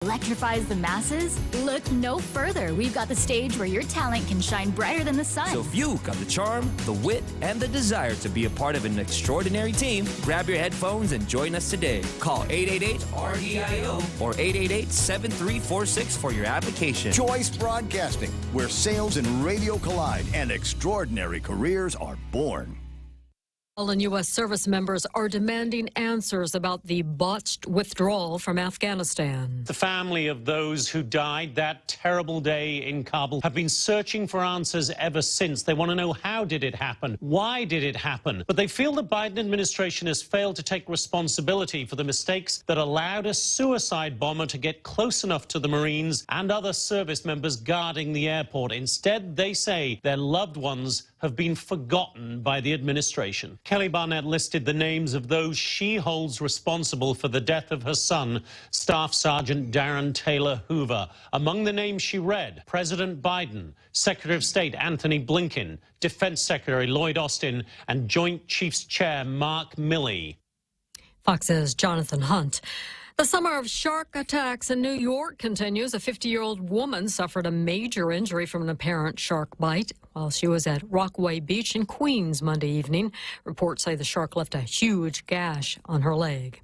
electrifies the masses? Look no further. We've got the stage where your talent can shine brighter than the sun. So if you've got the charm, the wit, and the desire to be a part of an extraordinary team, grab your headphones and join us today. Call 888-RDIO or 888-7346 for your application. Choice Broadcasting, where sales and radio collide and extraordinary careers are born. And U.S. service members are demanding answers about the botched withdrawal from Afghanistan. The family of those who died that terrible day in Kabul have been searching for answers ever since. They want to know, how did it happen? Why did it happen? But they feel the Biden administration has failed to take responsibility for the mistakes that allowed a suicide bomber to get close enough to the Marines and other service members guarding the airport. Instead, they say their loved ones have been forgotten by the administration. Kelly Barnett listed the names of those she holds responsible for the death of her son, Staff Sergeant Darren Taylor Hoover. Among the names she read, President Biden, Secretary of State Anthony Blinken, Defense Secretary Lloyd Austin, and Joint Chiefs Chair Mark Milley. Fox's Jonathan Hunt. The summer of shark attacks in New York continues. A 50-year-old woman suffered a major injury from an apparent shark bite while she was at Rockaway Beach in Queens Monday evening. Reports say the shark left a huge gash on her leg.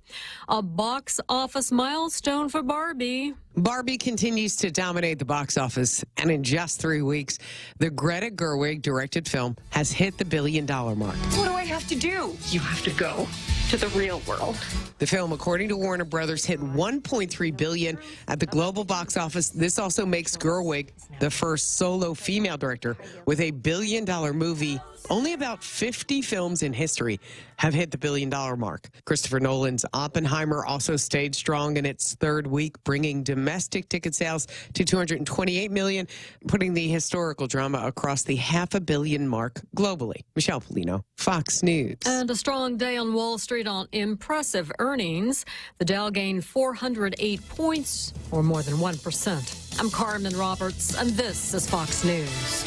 A box office milestone for Barbie. Barbie continues to dominate the box office, and in just 3 weeks, the Greta Gerwig-directed film has hit the $1 billion mark. What do I have to do? You have to go to the real world. The film, according to Warner Brothers, hit $1.3 billion at the global box office. This also makes Gerwig the first solo female director with a $1 billion movie. Only about 50 films in history have hit the $1 billion mark. Christopher Nolan's Oppenheimer also stayed strong in its third week, bringing domestic ticket sales to $228 million, putting the historical drama across the $500 million mark globally. Michelle Polino, Fox News. And a strong day on Wall Street on impressive earnings. The Dow gained 408 points, or more than 1%. I'm Carmen Roberts, and this is Fox News.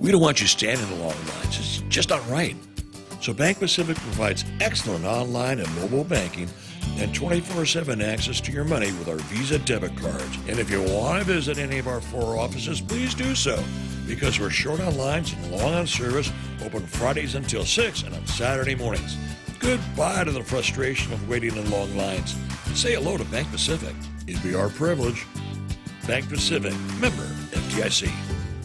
We don't want you standing in long lines. It's just not right. So Bank Pacific provides excellent online and mobile banking and 24/7 access to your money with our Visa debit cards. And if you want to visit any of our 4 offices, please do so, because we're short on lines and long on service, open Fridays until 6 and on Saturday mornings. Goodbye to the frustration of waiting in long lines. Say hello to Bank Pacific. It'd be our privilege. Bank Pacific, member FDIC.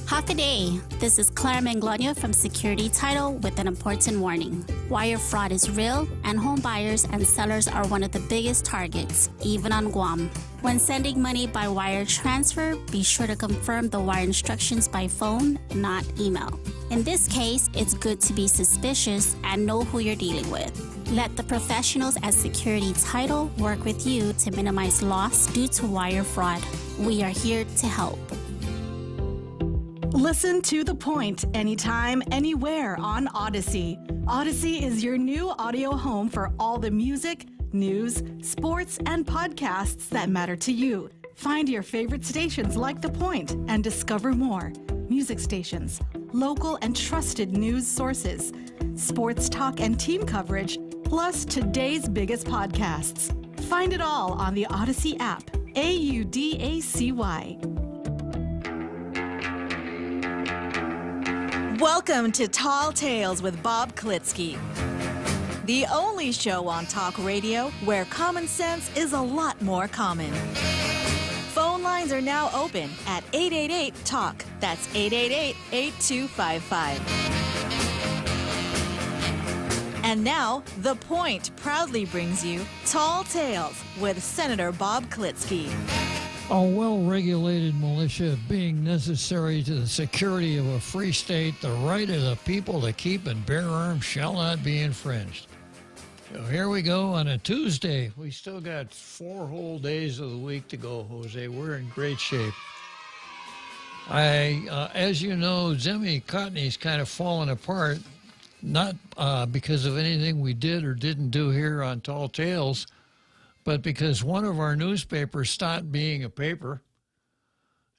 Half a day. This is Clara Manglona from Security Title with an important warning. Wire fraud is real, and home buyers and sellers are one of the biggest targets, even on Guam. When sending money by wire transfer, be sure to confirm the wire instructions by phone, not email. In this case, it's good to be suspicious and know who you're dealing with. Let the professionals at Security Title work with you to minimize loss due to wire fraud. We are here to help. Listen to The Point anytime, anywhere on Odyssey. Odyssey is your new audio home for all the music, news, sports, and podcasts that matter to you. Find your favorite stations like The Point and discover more. Music stations, local and trusted news sources, sports talk and team coverage, plus today's biggest podcasts. Find it all on the Odyssey app. AUDACY. Welcome to Tall Tales with Bob Klitzkie, the only show on talk radio where common sense is a lot more common. Phone lines are now open at 888-TALK. That's 888-8255. And now, The Point proudly brings you Tall Tales with Senator Bob Klitzkie. A well-regulated militia being necessary to the security of a free state, the right of the people to keep and bear arms shall not be infringed. So here we go on a Tuesday. We still got 4 whole days of the week to go, Jose. We're in great shape. As you know, Zemi Cotney's kind of fallen apart, not because of anything we did or didn't do here on Tall Tales, but because one of our newspapers stopped being a paper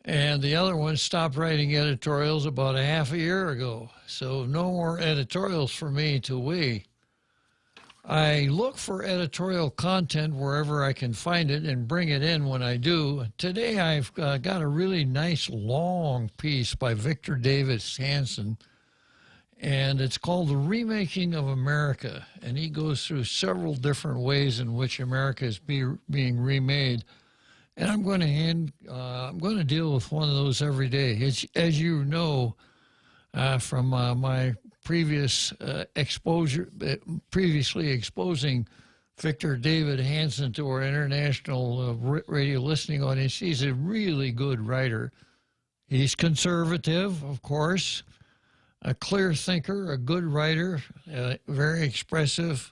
and the other one stopped writing editorials about a half a year ago. So no more editorials for me till we I look for editorial content wherever I can find it and bring it in when I do. Today I've got a really nice long piece by Victor Davis Hanson, and it's called The Remaking of America. And he goes through several different ways in which America is being remade. And I'm going to deal with one of those every day. As you know from my previous previously exposing Victor David Hanson to our international radio listening audience, he's a really good writer. He's conservative, of course, a clear thinker, a good writer, very expressive,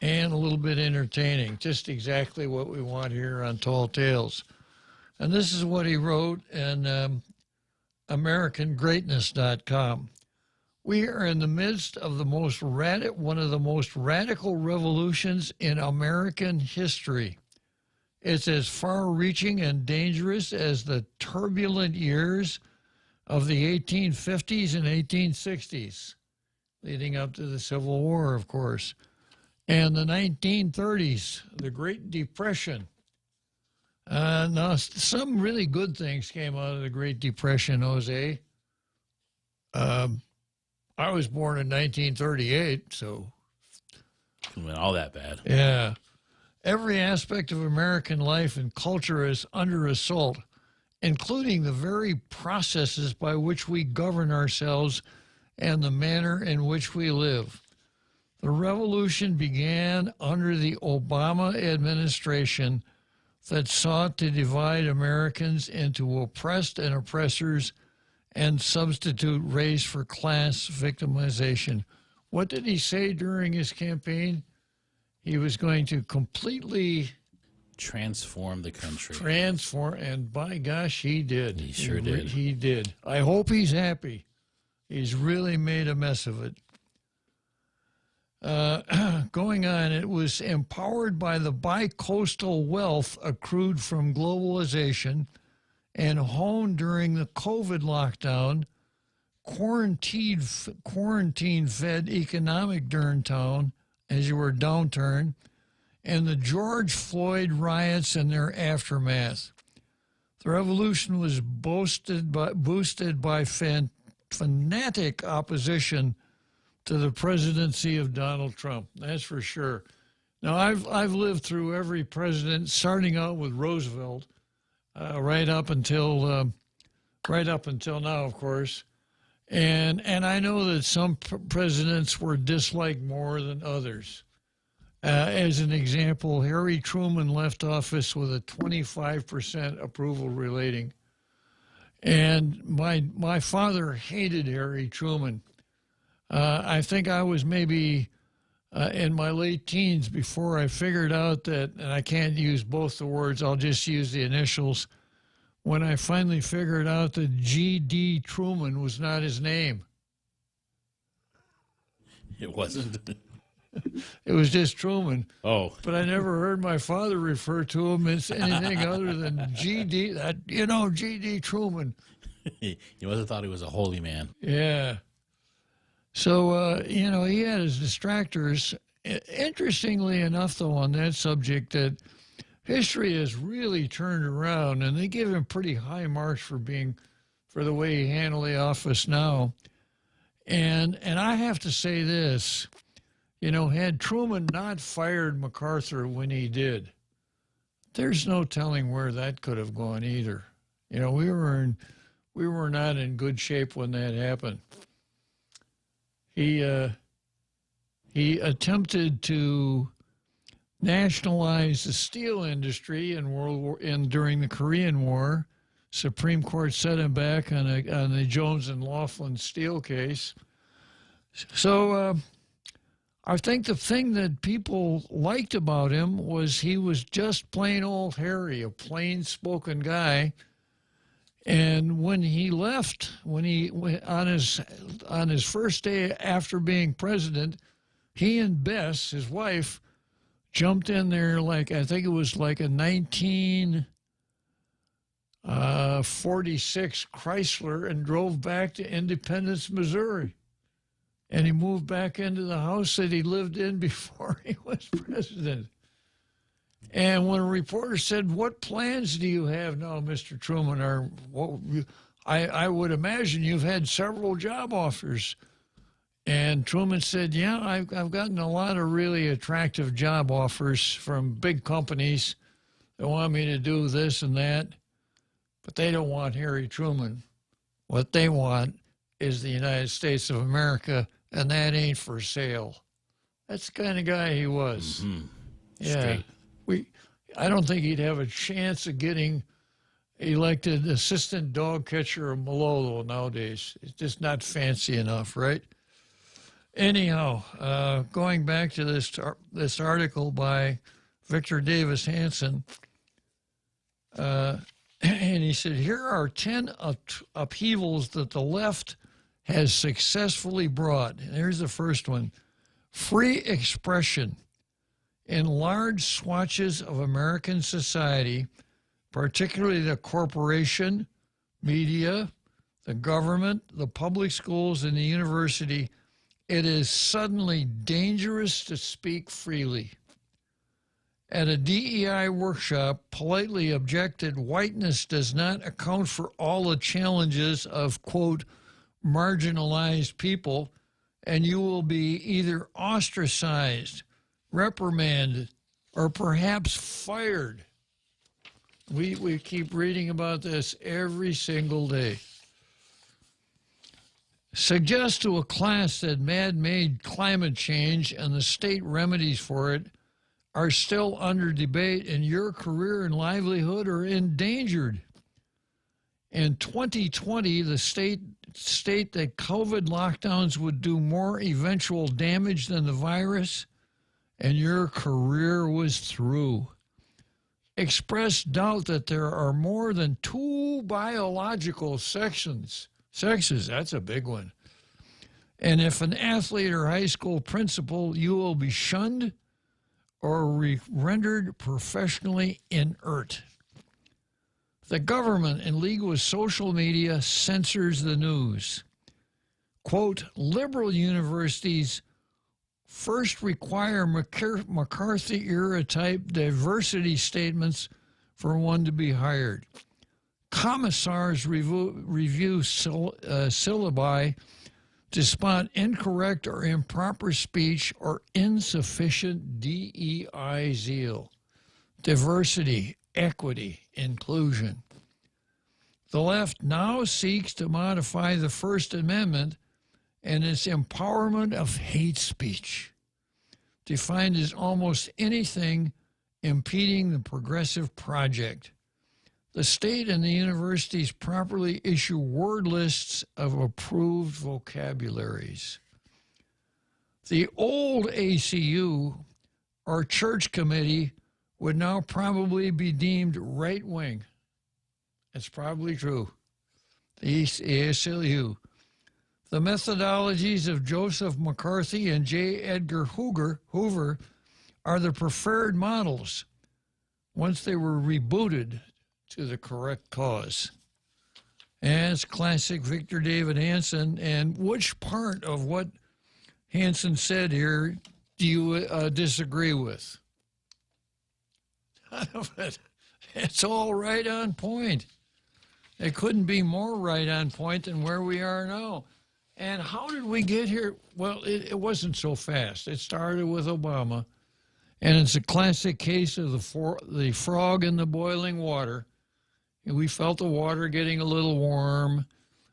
and a little bit entertaining. Just exactly what we want here on Tall Tales. And this is what he wrote in AmericanGreatness.com. We are in the midst of one of the most radical revolutions in American history. It's as far-reaching and dangerous as the turbulent years of the 1850s and 1860s, leading up to the Civil War, of course, and the 1930s, the Great Depression. Now, some really good things came out of the Great Depression, Jose. I was born in 1938, so... It wasn't all that bad. Yeah. Every aspect of American life and culture is under assault, including the very processes by which we govern ourselves and the manner in which we live. The revolution began under the Obama administration that sought to divide Americans into oppressed and oppressors and substitute race for class victimization. What did he say during his campaign? He was going to completely transform the country. And by gosh, he did. He sure did. He did. I hope he's happy. He's really made a mess of it. Going on, it was empowered by the bi-coastal wealth accrued from globalization and honed during the COVID lockdown, quarantine-fed economic downturn, and the George Floyd riots and their aftermath. The revolution was boosted by fanatic opposition to the presidency of Donald Trump. That's for sure. Now, I've lived through every president, starting out with Roosevelt, right up until now, of course, and I know that some presidents were disliked more than others. As an example, Harry Truman left office with a 25% approval rating, and my father hated Harry Truman. I think I was maybe in my late teens before I figured out that, and I can't use both the words, I'll just use the initials, when I finally figured out that G.D. Truman was not his name. It wasn't. It was just Truman. Oh. But I never heard my father refer to him as anything other than G.D. G.D. Truman. You must have thought he was a holy man. Yeah. So, he had his distractors. Interestingly enough, though, on that subject, that history has really turned around, and they give him pretty high marks for the way he handled the office now. And I have to say this, had Truman not fired MacArthur when he did, there's no telling where that could have gone either. We were not in good shape when that happened. He attempted to nationalize the steel industry during the Korean War. Supreme Court set him back on the Jones and Laughlin steel case. So I think the thing that people liked about him was he was just plain old Harry, a plain-spoken guy. And when he left, on his first day after being president, he and Bess, his wife, jumped in there I think it was like a 1946 Chrysler and drove back to Independence, Missouri. And he moved back into the house that he lived in before he was president. And when a reporter said, "What plans do you have now, Mr. Truman?" Or I would imagine you've had several job offers. And Truman said, "Yeah, I've gotten a lot of really attractive job offers from big companies that want me to do this and that, but they don't want Harry Truman. What they want is the United States of America, and that ain't for sale." That's the kind of guy he was. Mm-hmm. Yeah. I don't think he'd have a chance of getting elected assistant dog catcher of Malolo nowadays. It's just not fancy enough, right? Anyhow, going back to this article by Victor Davis Hanson, and he said, here are 10 upheavals that the left has successfully brought. And here's the first one. Free expression. In large swatches of American society, particularly the corporation, media, the government, the public schools, and the university, it is suddenly dangerous to speak freely. At a DEI workshop, politely objected, whiteness does not account for all the challenges of, quote, marginalized people, and you will be either ostracized, reprimanded, or perhaps fired. We keep reading about this every single day. Suggest to a class that man-made climate change and the state remedies for it are still under debate and your career and livelihood are endangered. In 2020, the state that COVID lockdowns would do more eventual damage than the virus, and your career was through. Express doubt that there are more than 2 biological sexes. That's a big one. And if an athlete or high school principal, you will be shunned or rendered professionally inert. The government, in league with social media, censors the news. Quote, liberal universities first require McCarthy-era type diversity statements for one to be hired. Commissars review syllabi to spot incorrect or improper speech or insufficient DEI zeal. Diversity, equity, inclusion. The left now seeks to modify the First Amendment and its empowerment of hate speech, defined as almost anything impeding the progressive project. The state and the universities properly issue word lists of approved vocabularies. The old ACU, or church committee, would now probably be deemed right-wing. That's probably true. The ACLU. The methodologies of Joseph McCarthy and J. Edgar Hoover are the preferred models once they were rebooted to the correct cause. And it's classic Victor David Hanson. And which part of what Hanson said here do you disagree with? None of it. It's all right on point. It couldn't be more right on point than where we are now. And how did we get here? Well, it wasn't so fast. It started with Obama, and it's a classic case of the frog in the boiling water. And we felt the water getting a little warm,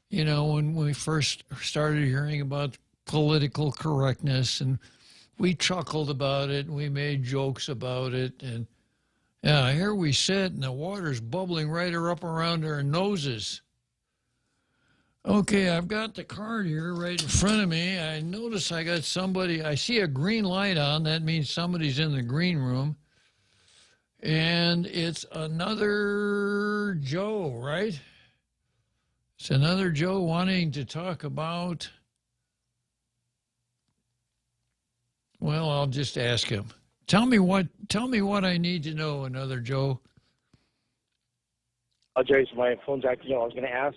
you know, when we first started hearing about political correctness, and we chuckled about it, and we made jokes about it, and yeah, here we sit, and the water's bubbling right up around our noses. Okay, I've got the card here right in front of me. I notice I got somebody. I see a green light on. That means somebody's in the green room. And it's another Joe, right? It's another Joe wanting to talk about, well, I'll just ask him. Tell me what I need to know, another Joe. Jerry, so my phone's acting. I was going to ask,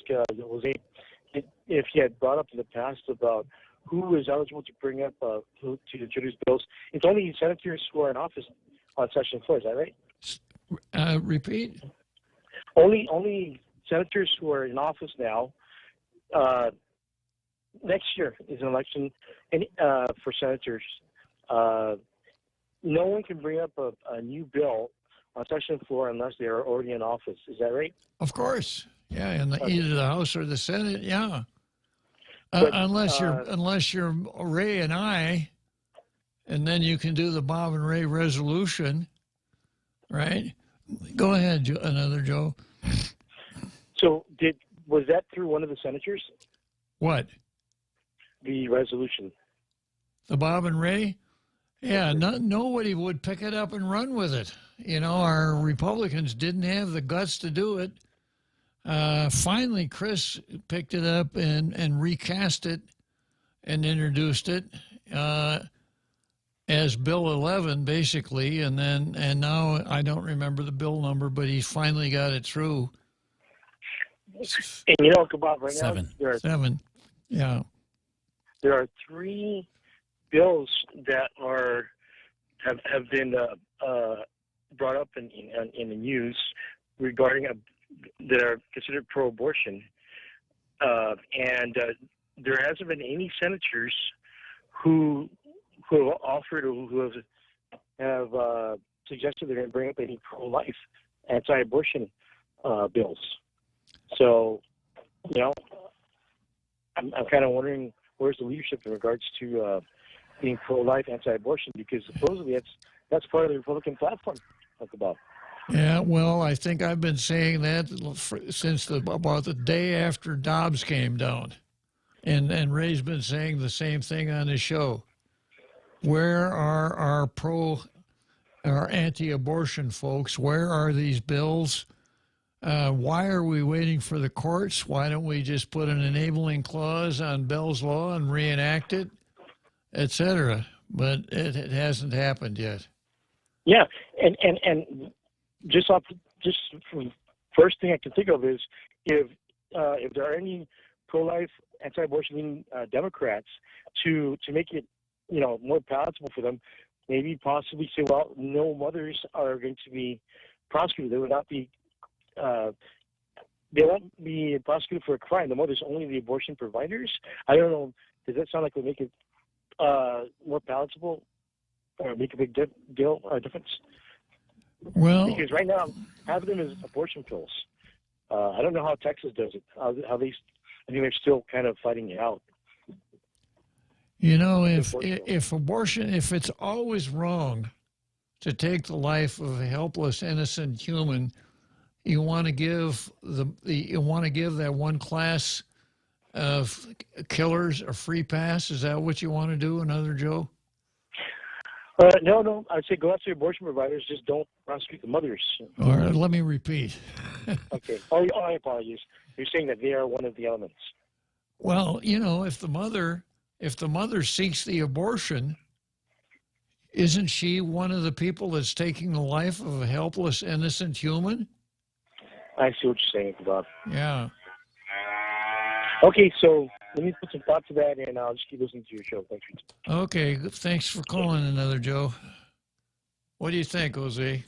if you had brought up in the past about who is eligible to bring up to introduce bills. It's only senators who are in office on session floor. Is that right? Repeat. Only senators who are in office now. Next year is an election for senators. No one can bring up a new bill on session floor unless they are already in office. Is that right? Of course. Yeah, in either the House or the Senate. Yeah. But, unless you're Ray and I, and then you can do the Bob and Ray resolution, right? Go ahead, another Joe. So was that through one of the senators? What? The resolution. The Bob and Ray? Yeah, nobody would pick it up and run with it. You know, our Republicans didn't have the guts to do it. Finally, Chris picked it up and recast it and introduced it as Bill 11, basically. And now I don't remember the bill number, but he finally got it through. And you know, Bob, right now there are 7. Yeah. There are 3 bills that have been brought up in the news regarding that are considered pro-abortion, and there hasn't been any senators who have offered or who have suggested they're going to bring up any pro-life, anti-abortion bills. So, you know, I'm kind of wondering where's the leadership in regards to being pro-life, anti-abortion, because supposedly that's part of the Republican platform. About. Yeah, well, I think I've been saying that since about the day after Dobbs came down, and Ray's been saying the same thing on his show. Where are our anti-abortion folks? Where are these bills? Why are we waiting for the courts? Why don't we just put an enabling clause on Bell's Law and reenact it, etc.? But it hasn't happened yet. Yeah, and just from first thing I can think of is if there are any pro-life, anti-abortion Democrats to make it more palatable for them, maybe possibly say, well, no mothers are going to be prosecuted. They would not be. They won't be prosecuted for a crime. The mothers, only the abortion providers. I don't know. Does that sound like it would make it more palatable? Or make a big difference? Well, because right now, half of them is abortion pills. I don't know how Texas does it. How they, I think they're still kind of fighting it out. You know, if it's always wrong to take the life of a helpless, innocent human, you want to give that one class of killers a free pass. Is that what you want to do, another Joe? No. I'd say go after the abortion providers. Just don't prosecute the mothers. All right, let me repeat. Okay. Oh, I apologize. You're saying that they are one of the elements. Well, you know, if the mother seeks the abortion, isn't she one of the people that's taking the life of a helpless, innocent human? I see what you're saying, Bob. Yeah. Okay, so let me put some thought to that, and I'll just keep listening to your show. Thanks. Okay, thanks for calling, another Joe. What do you think, Jose?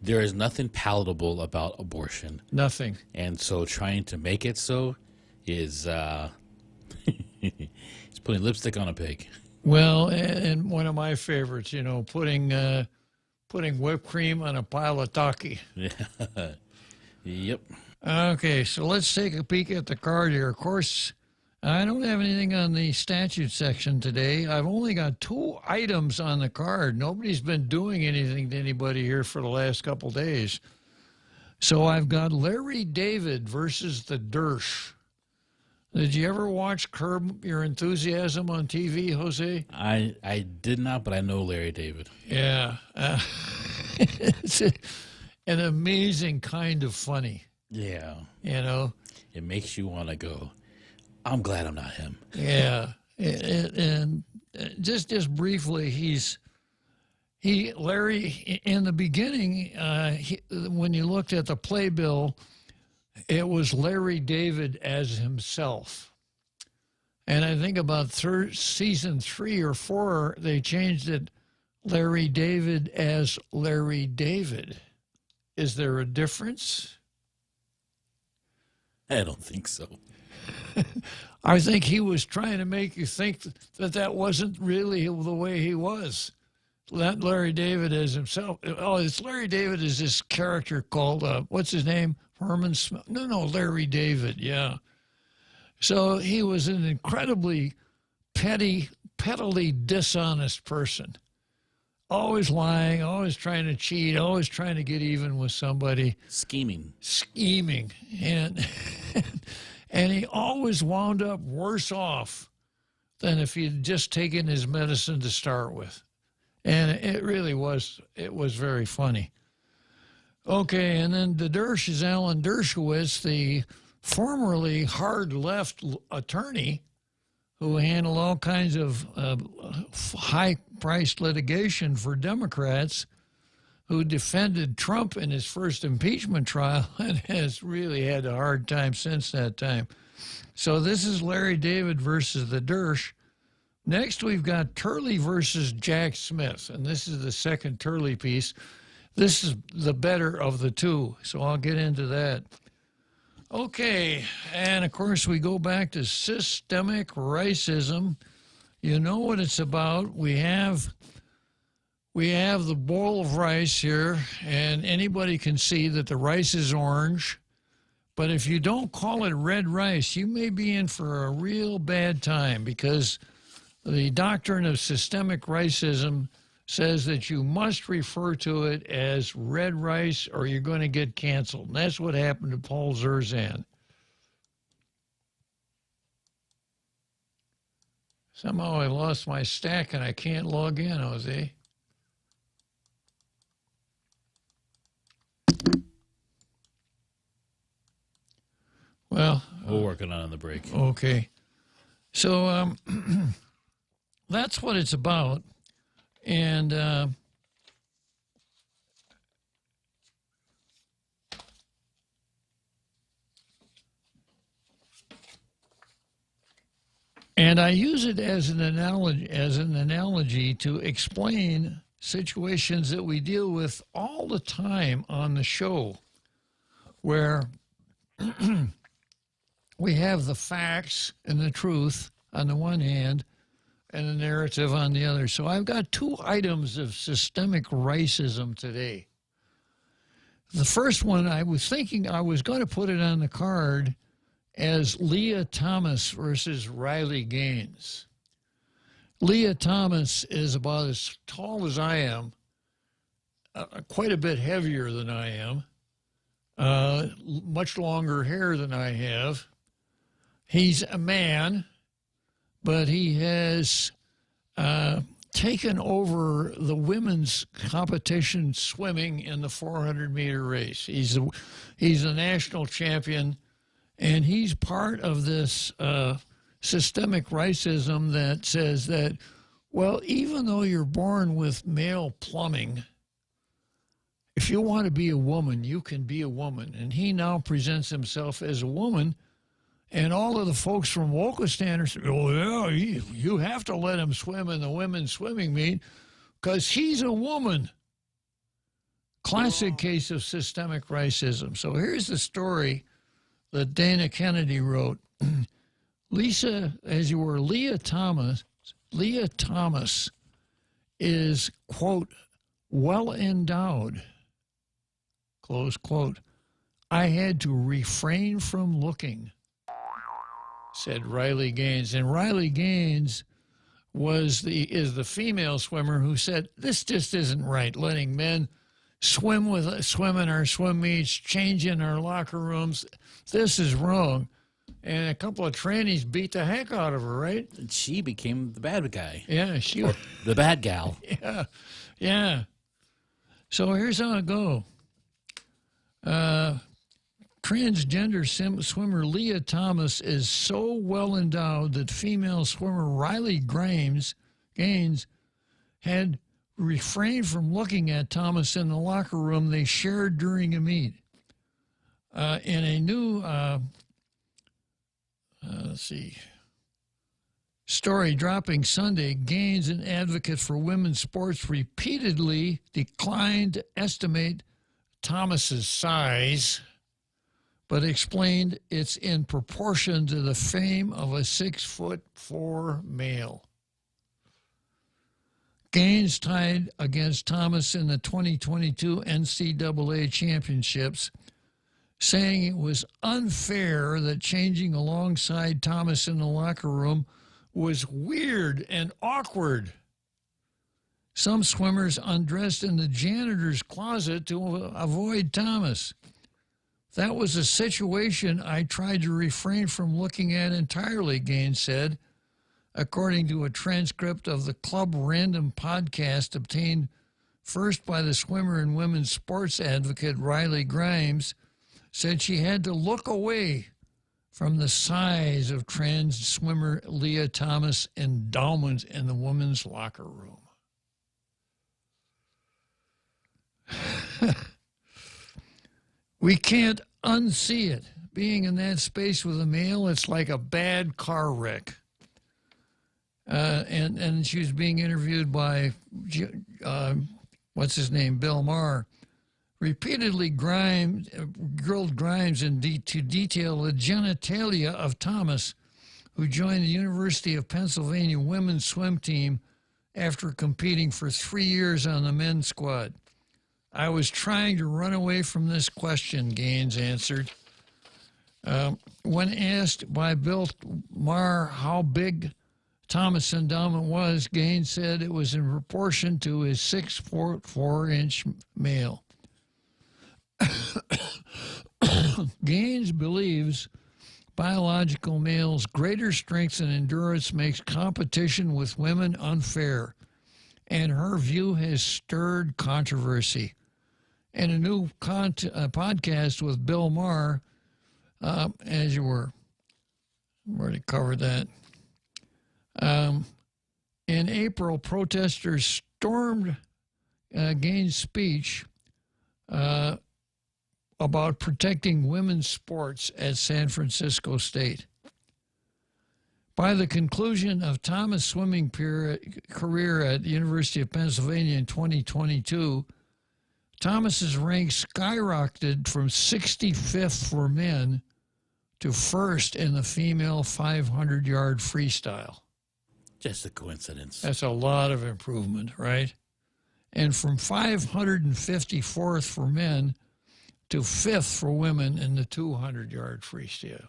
There is nothing palatable about abortion. Nothing. And so trying to make it so is it's putting lipstick on a pig. Well, and one of my favorites, you know, putting whipped cream on a pile of taki. Yeah. Yep. Okay, so let's take a peek at the card here. Of course, I don't have anything on the statute section today. I've only got 2 items on the card. Nobody's been doing anything to anybody here for the last couple days. So I've got Larry David versus the Dersh. Did you ever watch Curb Your Enthusiasm on TV, Jose? I did not, but I know Larry David. Yeah. It's an amazing kind of funny. Yeah. You know? It makes you want to go, I'm glad I'm not him. Yeah. And just briefly, Larry, in the beginning, when you looked at the playbill, it was Larry David as himself. And I think about season 3 or 4, they changed it Larry David as Larry David. Is there a difference? I don't think so. I think he was trying to make you think that wasn't really the way he was. Not Larry David as himself. Oh, it's Larry David is this character called, what's his name? Herman Smith? No, Larry David, yeah. So he was an incredibly pettily dishonest person. Always lying, always trying to cheat, always trying to get even with somebody. Scheming. And and he always wound up worse off than if he'd just taken his medicine to start with. And it really was, it was very funny. Okay, and then the Dersh is Alan Dershowitz, the formerly hard left attorney who handled all kinds of high-priced litigation for Democrats, who defended Trump in his first impeachment trial and has really had a hard time since that time. So this is Larry David versus the Dersh. Next, we've got Turley versus Jack Smith, and this is the second Turley piece. This is the better of the two, so I'll get into that. Okay, and of course we go back to systemic racism. You know what it's about. We have the bowl of rice here, and anybody can see that the rice is orange. But if you don't call it red rice, you may be in for a real bad time, because the doctrine of systemic racism says that you must refer to it as red rice or you're going to get canceled. And that's what happened to Paul Zerzan. Somehow I lost my stack and I can't log in, Jose. Well, we'll work it on the break. Okay. So that's what it's about. And I use it as an analogy to explain situations that we deal with all the time on the show, where we have the facts and the truth on the one hand, and the narrative on the other. So I've got two items of systemic racism today. The first one, I was thinking I was going to put it on the card as Leah Thomas versus Riley Gaines. Leah Thomas is about as tall as I am, quite a bit heavier than I am, much longer hair than I have. He's a man, but he has taken over the women's competition swimming in the 400-meter race. He's a national champion, and he's part of this systemic racism that says that, well, even though you're born with male plumbing, if you want to be a woman, you can be a woman. And he now presents himself as a woman. And all of the folks from Wokistan are saying, oh, yeah, you have to let him swim in the women's swimming meet because he's a woman. Classic case of systemic racism. So here's the story that Dana Kennedy wrote. Leah Thomas is, quote, well endowed, close quote. I had to refrain from looking, said Riley Gaines. And Riley Gaines is the female swimmer who said, this just isn't right, letting men swim in our swim meets, change in our locker rooms. This is wrong. And a couple of trannies beat the heck out of her, right? And she became the bad guy. Yeah, or the bad gal. Yeah. So here's how it goes. Transgender swimmer Leah Thomas is so well endowed that female swimmer Riley Gaines had refrained from looking at Thomas in the locker room they shared during a meet. In a new, Story dropping Sunday, Gaines, an advocate for women's sports, repeatedly declined to estimate Thomas's size, but explained it's in proportion to the fame of a 6'4" male. Gaines tied against Thomas in the 2022 NCAA championships, saying it was unfair that changing alongside Thomas in the locker room was weird and awkward. Some swimmers undressed in the janitor's closet to avoid Thomas. That was a situation I tried to refrain from looking at entirely, Gaines said, according to a transcript of the Club Random podcast obtained first by the swimmer and women's sports advocate Riley Grimes. Said she had to look away from the size of trans swimmer Leah Thomas' endowment in the women's locker room. We can't unsee it. Being in that space with a male, it's like a bad car wreck. And she was being interviewed by, what's his name, Bill Maher. Repeatedly grilled Grimes to detail the genitalia of Thomas, who joined the University of Pennsylvania women's swim team after competing for 3 years on the men's squad. I was trying to run away from this question, Gaines answered. When asked by Bill Maher how big Thomas' endowment was, Gaines said it was in proportion to his 6'4" male. Gaines believes biological males' greater strength and endurance makes competition with women unfair, and her view has stirred controversy. In a new podcast with Bill Maher, as you were, we already covered that. In April, protesters stormed Gaines' speech about protecting women's sports at San Francisco State. By the conclusion of Thomas' swimming career at the University of Pennsylvania in 2022, Thomas's rank skyrocketed from 65th for men to first in the female 500-yard freestyle. Just a coincidence. That's a lot of improvement, right? And from 554th for men to 5th for women in the 200-yard freestyle.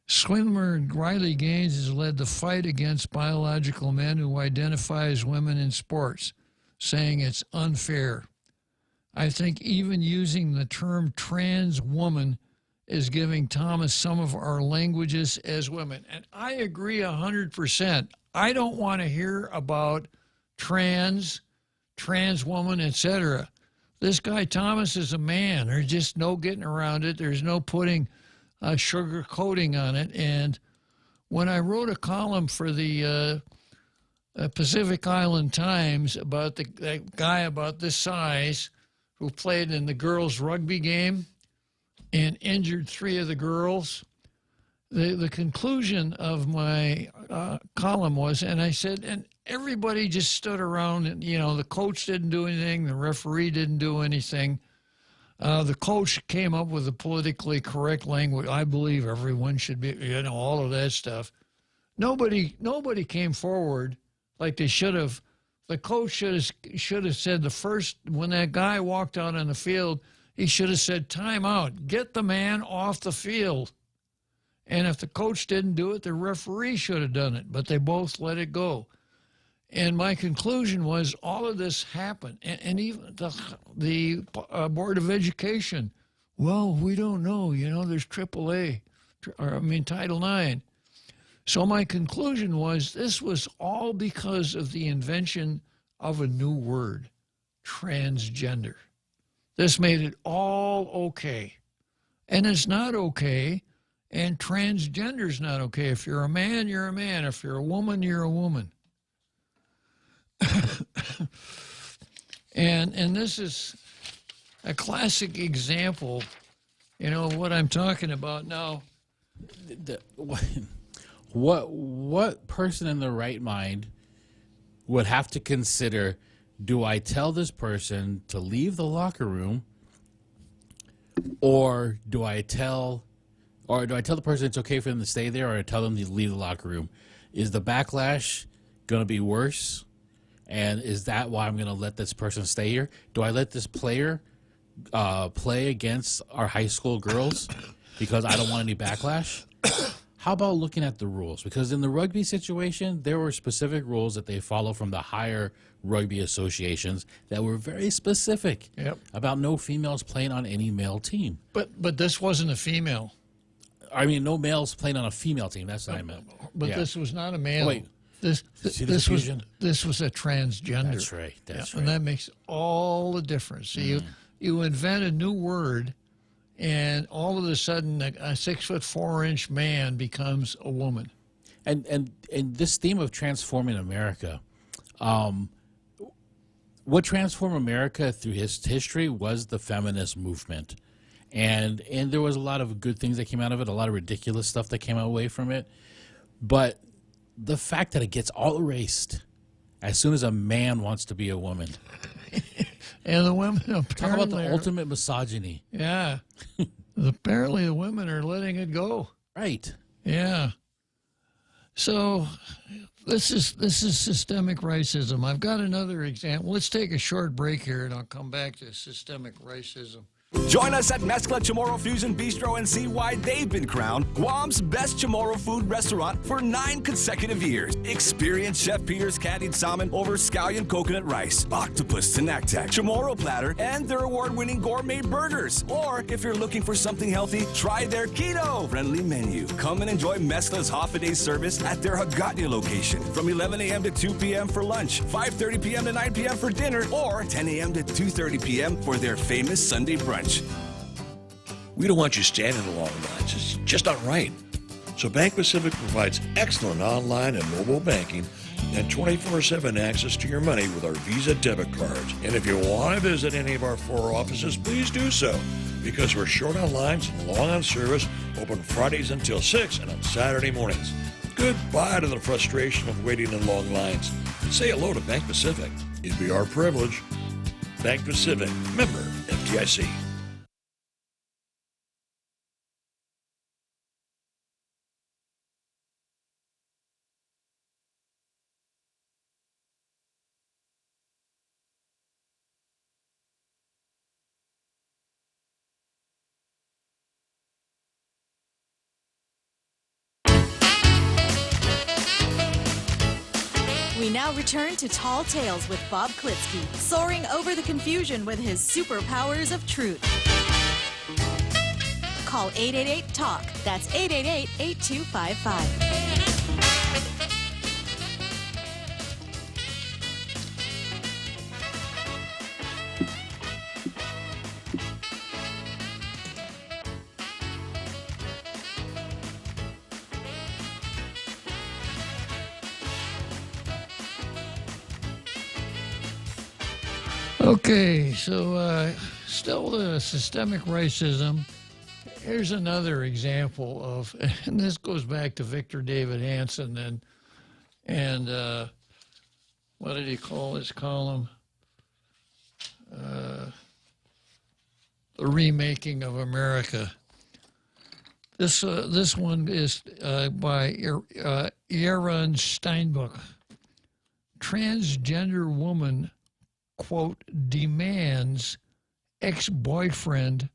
Swimmer Riley Gaines has led the fight against biological men who identify as women in sports, saying it's unfair. I think even using the term trans woman is giving Thomas some of our languages as women. And I agree 100%. I don't want to hear about trans woman, etc. This guy Thomas is a man. There's just no getting around it. There's no putting sugar coating on it. And when I wrote a column for the Pacific Island Times about that guy about this size who played in the girls' rugby game and injured 3 of the girls, the conclusion of my column was, and I said, and everybody just stood around, and, you know, the coach didn't do anything, the referee didn't do anything. The coach came up with a politically correct language. I believe everyone should be, you know, all of that stuff. Nobody came forward like they should have. The coach should have said the first, when that guy walked out on the field, he should have said, time out, get the man off the field. And if the coach didn't do it, the referee should have done it, but they both let it go. And my conclusion was all of this happened. And even the Board of Education, well, we don't know, you know, there's Title IX. So my conclusion was this was all because of the invention of a new word, transgender. This made it all okay. And it's not okay, and transgender's not okay. If you're a man, you're a man. If you're a woman, you're a woman. and this is a classic example, you know, of what I'm talking about now. What person in their right mind would have to consider, do I tell this person to leave the locker room, or do I tell the person it's okay for them to stay there, or I tell them to leave the locker room? Is the backlash going to be worse? And is that why I'm going to let this person stay here? Do I let this player play against our high school girls because I don't want any backlash? How about looking at the rules? Because in the rugby situation, there were specific rules that they follow from the higher rugby associations that were very specific about no females playing on any male team. But this wasn't a female. I mean, no males playing on a female team. That's what I meant. But this was not a male. Oh, wait. This was a transgender. That's right. That's right. And that makes all the difference. So you invent a new word, and all of a sudden a 6'4" man becomes a woman. And this theme of transforming America, what transformed America through history was the feminist movement. And there was a lot of good things that came out of it, a lot of ridiculous stuff that came away from it. But the fact that it gets all erased as soon as a man wants to be a woman. And the women apparently... Talk about the ultimate misogyny. Yeah. Apparently the women are letting it go. Right. Yeah. So this is systemic racism. I've got another example. Let's take a short break here, and I'll come back to systemic racism. Join us at Mezcla Chamorro Fusion Bistro and see why they've been crowned Guam's best Chamorro food restaurant for 9 consecutive years. Experience Chef Peter's candied salmon over scallion coconut rice, octopus tinactac, Chamorro platter, and their award-winning gourmet burgers. Or if you're looking for something healthy, try their keto-friendly menu. Come and enjoy Mezcla's half-a-day service at their Hagåtña location from 11 a.m. to 2 p.m. for lunch, 5:30 p.m. to 9 p.m. for dinner, or 10 a.m. to 2:30 p.m. for their famous Sunday brunch. We don't want you standing in long lines. It's just not right. So Bank Pacific provides excellent online and mobile banking and 24/7 access to your money with our Visa debit cards. And if you want to visit any of our 4 offices, please do so, because we're short on lines and long on service, open Fridays until 6 and on Saturday mornings. Goodbye to the frustration of waiting in long lines. Say hello to Bank Pacific. It'd be our privilege. Bank Pacific, member FDIC. We now return to Tall Tales with Bob Klitzkie, soaring over the confusion with his superpowers of truth. Call 888-TALK. That's 888-8255. Okay, so still the systemic racism. Here's another example of, and this goes back to Victor David Hanson and what did he call his column? The Remaking of America. This one is by Aaron Steinbuch. Transgender woman, quote, demands ex-boyfriend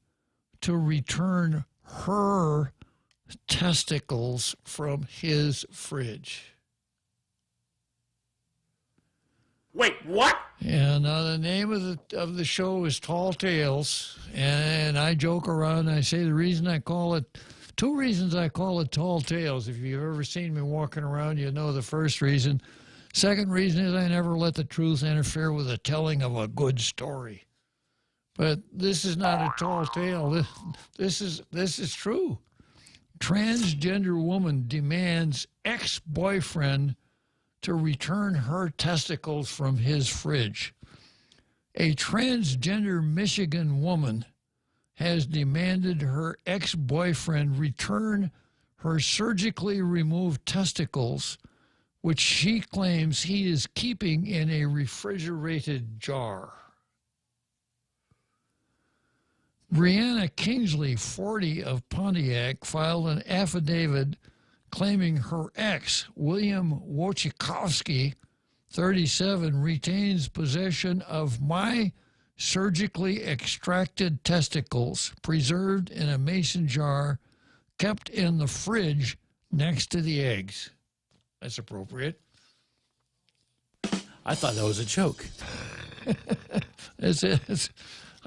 to return her testicles from his fridge. Wait, what? Yeah, now the name of the show is Tall Tales, and I joke around and I say the reason I call it, 2 reasons I call it Tall Tales. If you've ever seen me walking around, you know the first reason. Second reason is I never let the truth interfere with the telling of a good story. But this is not a tall tale. This is true. Transgender woman demands ex-boyfriend to return her testicles from his fridge. A transgender Michigan woman has demanded her ex-boyfriend return her surgically removed testicles, which she claims he is keeping in a refrigerated jar. Brianna Kingsley, 40, of Pontiac, filed an affidavit claiming her ex, William Wojciechowski, 37, retains possession of my surgically extracted testicles preserved in a mason jar kept in the fridge next to the eggs. That's appropriate. I thought that was a joke.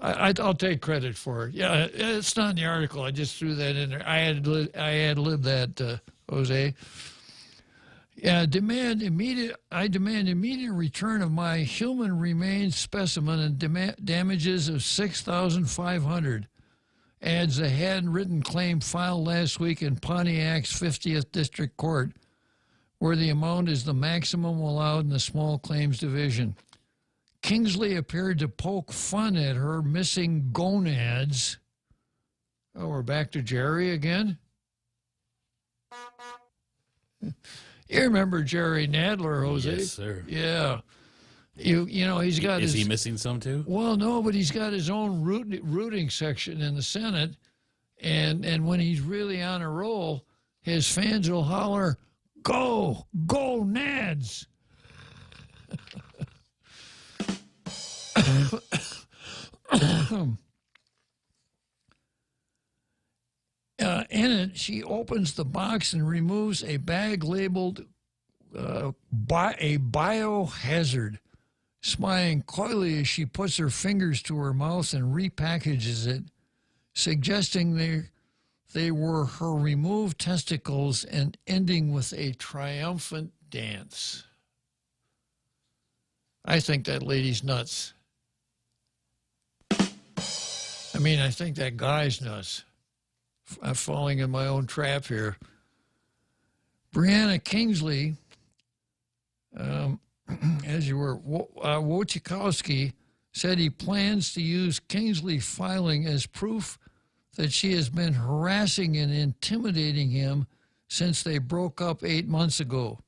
I'll take credit for it. Yeah, it's not in the article. I just threw that in there. I had lived that, Jose. Yeah, I demand immediate return of my human remains specimen and damages of $6,500. Adds a handwritten claim filed last week in Pontiac's 50th District Court, where the amount is the maximum allowed in the small claims division. Kingsley appeared to poke fun at her missing gonads. Oh, we're back to Jerry again? You remember Jerry Nadler, Jose? Yes, sir. Yeah. You know, he's got Is he missing some too? Well, no, but he's got his own rooting section in the Senate, and when he's really on a roll, his fans will holler, "Go, go, Nads!" In it, she opens the box and removes a bag labeled a biohazard, smiling coyly as she puts her fingers to her mouth and repackages it, suggesting they were her removed testicles and ending with a triumphant dance. I think that lady's nuts. I mean, I think that guy's nuts. I'm falling in my own trap here. Brianna Kingsley, as you were, Wojciechowski said he plans to use Kingsley filing as proof that she has been harassing and intimidating him since they broke up 8 months ago.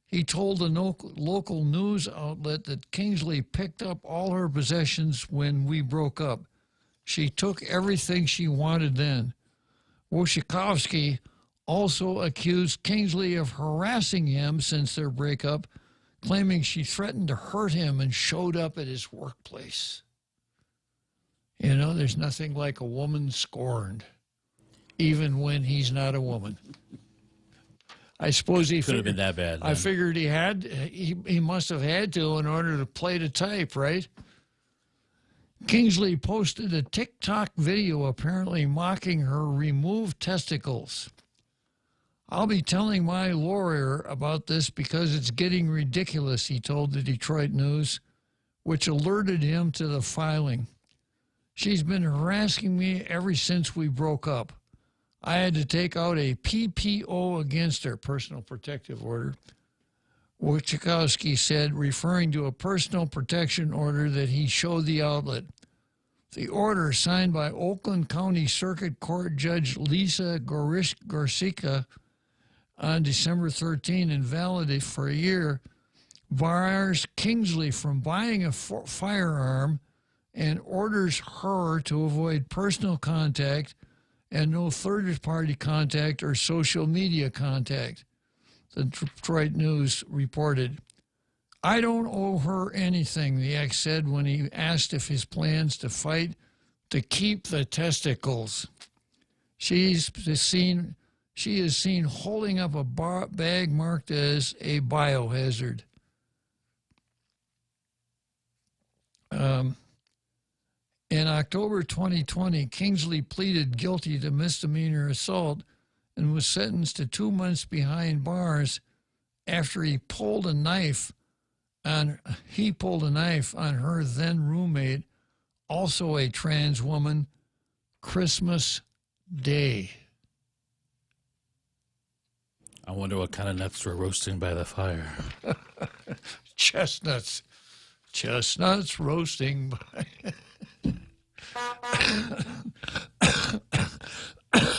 He told a local news outlet that Kingsley picked up all her possessions when we broke up. She took everything she wanted then. Wojciechowski also accused Kingsley of harassing him since their breakup, claiming she threatened to hurt him and showed up at his workplace. You know, there's nothing like a woman scorned, even when he's not a woman. I suppose he could have been that bad. I figured he must have had to in order to play the type, right? Kingsley posted a TikTok video apparently mocking her removed testicles. I'll be telling my lawyer about this because it's getting ridiculous, he told the Detroit News, which alerted him to the filing. She's been harassing me ever since we broke up. I had to take out a PPO against her, personal protective order, Wojciechowski said, referring to a personal protection order that he showed the outlet. The order, signed by Oakland County Circuit Court Judge Lisa Gorsica on December 13 and valid for a year, bars Kingsley from buying a firearm and orders her to avoid personal contact and no third-party contact or social media contact, the Detroit News reported. I don't owe her anything, the ex said when he asked if his plans to fight to keep the testicles. She is seen holding up a bag marked as a biohazard. In October 2020, Kingsley pleaded guilty to misdemeanor assault and was sentenced to 2 months behind bars after he pulled a knife on her then roommate, also a trans woman, Christmas Day. I wonder what kind of nuts were roasting by the fire. Chestnuts roasting by...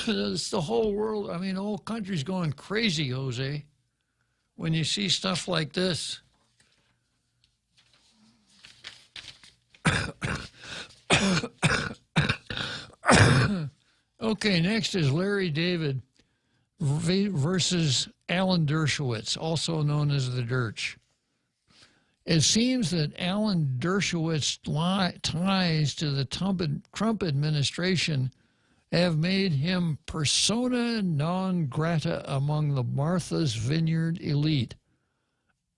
it's the whole world. I mean, the whole country's going crazy, Jose, when you see stuff like this. Okay, next is Larry David versus Alan Dershowitz, also known as the Dirch. It seems that Alan Dershowitz's ties to the Trump administration have made him persona non grata among the Martha's Vineyard elite,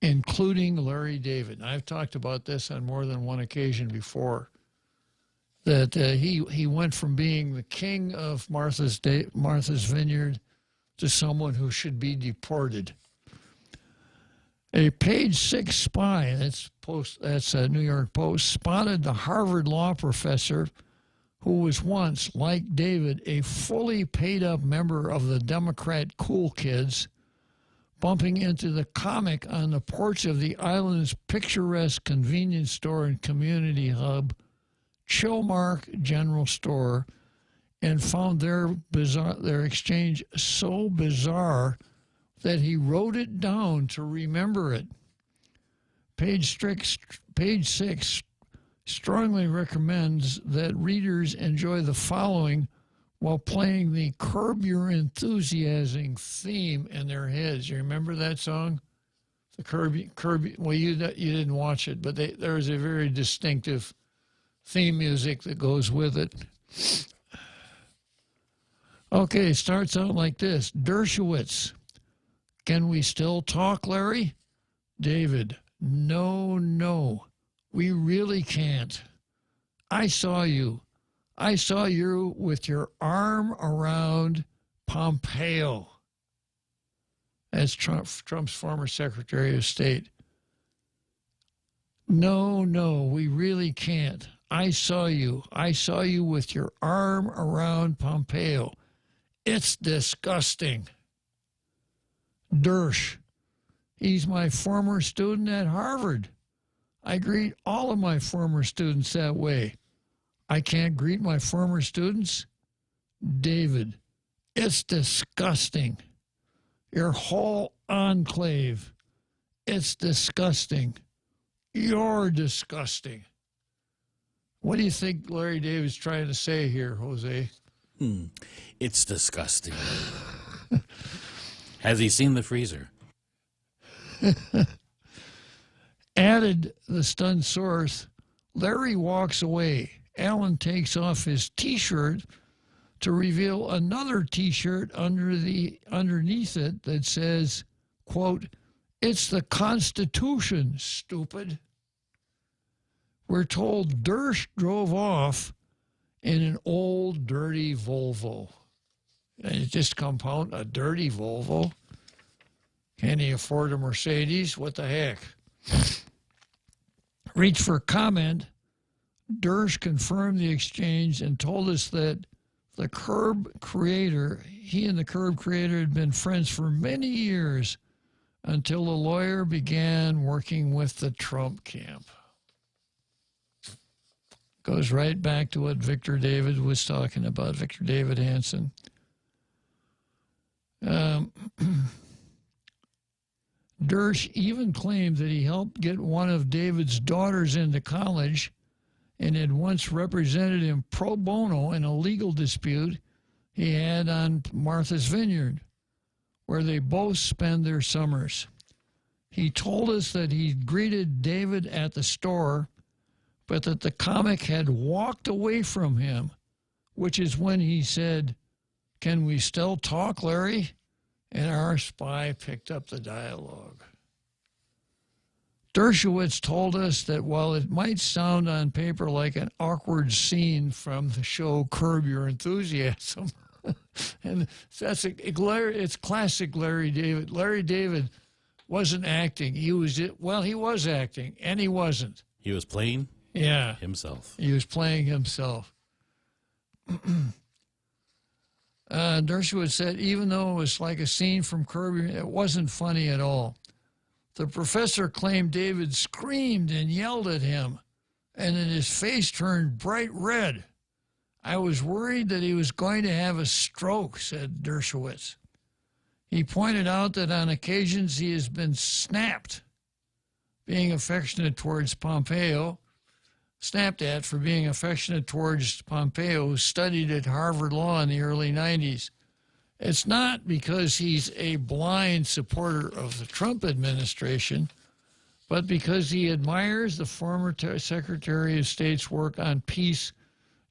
including Larry David. I've talked about this on more than one occasion before, that he went from being the king of Martha's Vineyard to someone who should be deported. A Page 6 spy, that's a New York Post, spotted the Harvard law professor who was once, like David, a fully paid-up member of the Democrat Cool Kids, bumping into the comic on the porch of the island's picturesque convenience store and community hub, Chillmark General Store, and found their exchange so bizarre that he wrote it down to remember it. Page 6 strongly recommends that readers enjoy the following while playing the Curb Your Enthusiasm theme in their heads. You remember that song? The Curb. Well, you didn't watch it, but there is a very distinctive theme music that goes with it. Okay, it starts out like this. Dershowitz. Can we still talk, Larry? David. No. We really can't. I saw you. I saw you with your arm around Pompeo. That's Trump's former Secretary of State. No, we really can't. I saw you. I saw you with your arm around Pompeo. It's disgusting. Dersh. He's my former student at Harvard. I greet all of my former students that way. I can't greet my former students? David. It's disgusting. Your whole enclave. It's disgusting. You're disgusting. What do you think Larry David's trying to say here, Jose? It's disgusting. Has he seen the freezer? Added the stunned source, Larry walks away. Alan takes off his T-shirt to reveal another T-shirt underneath it that says, quote, "It's the Constitution, stupid." We're told Dersh drove off in an old, dirty Volvo. And it just compound a dirty Volvo. Can he afford a Mercedes? What the heck? Reach for comment. Dersh confirmed the exchange and told us that the Curb creator, he and the Curb creator had been friends for many years until the lawyer began working with the Trump camp. Goes right back to what Victor David was talking about, Victor David Hansen. Dersh even claimed that he helped get one of David's daughters into college and had once represented him pro bono in a legal dispute he had on Martha's Vineyard, where they both spend their summers. He told us that he greeted David at the store, but that the comic had walked away from him, which is when he said, "Can we still talk, Larry?" And our spy picked up the dialogue. Dershowitz told us that while it might sound on paper like an awkward scene from the show Curb Your Enthusiasm, and it's classic Larry David. Larry David wasn't acting. He was acting, and he wasn't. He was playing himself. He was playing himself. Dershowitz said, even though it was like a scene from Curb, it wasn't funny at all. The professor claimed David screamed and yelled at him, and then his face turned bright red. I was worried that he was going to have a stroke, said Dershowitz. He pointed out that on occasions he has been snapped, being affectionate towards Pompeo, snapped at for being affectionate towards Pompeo, who studied at Harvard Law in the early 90s. It's not because he's a blind supporter of the Trump administration, but because he admires the former Secretary of State's work on peace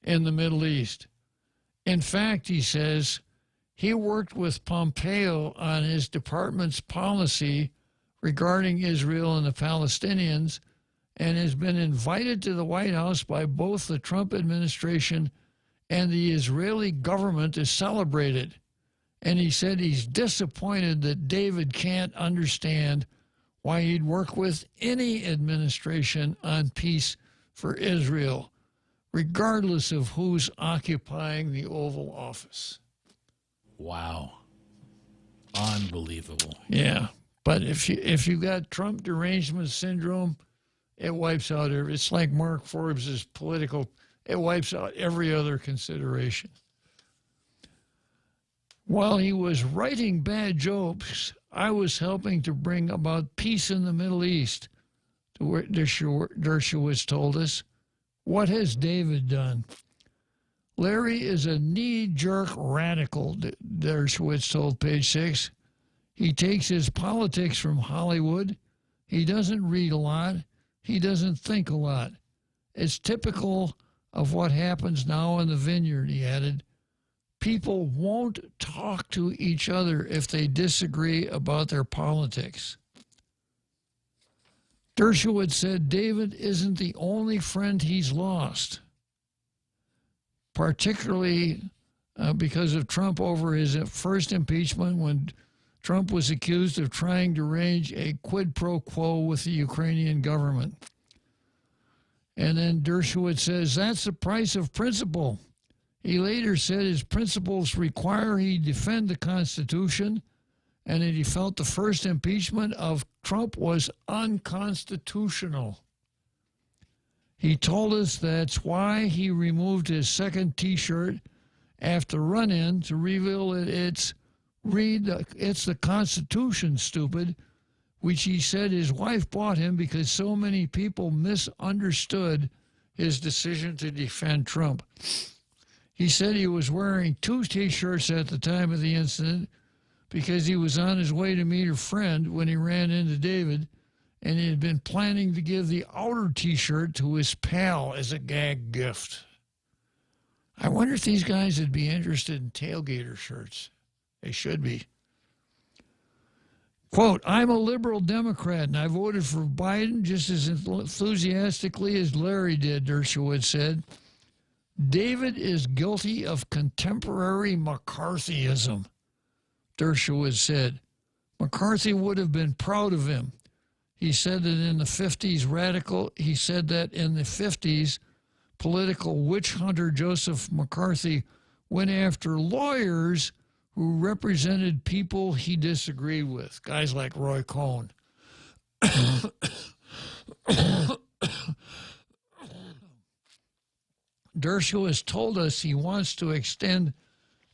in the Middle East. In fact, he says, he worked with Pompeo on his department's policy regarding Israel and the Palestinians and has been invited to the White House by both the Trump administration and the Israeli government to celebrate it. And he said he's disappointed that David can't understand why he'd work with any administration on peace for Israel, regardless of who's occupying the Oval Office. Wow. Unbelievable. Yeah. But if you got Trump derangement syndrome, it wipes out it's like Mark Forbes's political, it wipes out every other consideration. While he was writing bad jokes, I was helping to bring about peace in the Middle East, Dershowitz told us. What has David done? Larry is a knee-jerk radical, Dershowitz told Page 6. He takes his politics from Hollywood. He doesn't read a lot. He doesn't think a lot. It's typical of what happens now in the vineyard, he added. People won't talk to each other if they disagree about their politics. Dershowitz said David isn't the only friend he's lost, particularly because of Trump over his first impeachment when Trump was accused of trying to arrange a quid pro quo with the Ukrainian government. And then Dershowitz says that's the price of principle. He later said his principles require he defend the Constitution and that he felt the first impeachment of Trump was unconstitutional. He told us that's why he removed his second T-shirt after run-in to reveal that it's the Constitution, stupid, which he said his wife bought him because so many people misunderstood his decision to defend Trump. He said he was wearing 2 T-shirts at the time of the incident because he was on his way to meet a friend when he ran into David, and he had been planning to give the outer T-shirt to his pal as a gag gift. I wonder if these guys would be interested in tailgater shirts. They should be. Quote, I'm a liberal Democrat, and I voted for Biden just as enthusiastically as Larry did, Dershowitz said. David is guilty of contemporary McCarthyism, Dershowitz said. McCarthy would have been proud of him. He said that in the 50s, political witch hunter Joseph McCarthy went after lawyers who represented people he disagreed with, guys like Roy Cohn. Dershowitz told us he wants to extend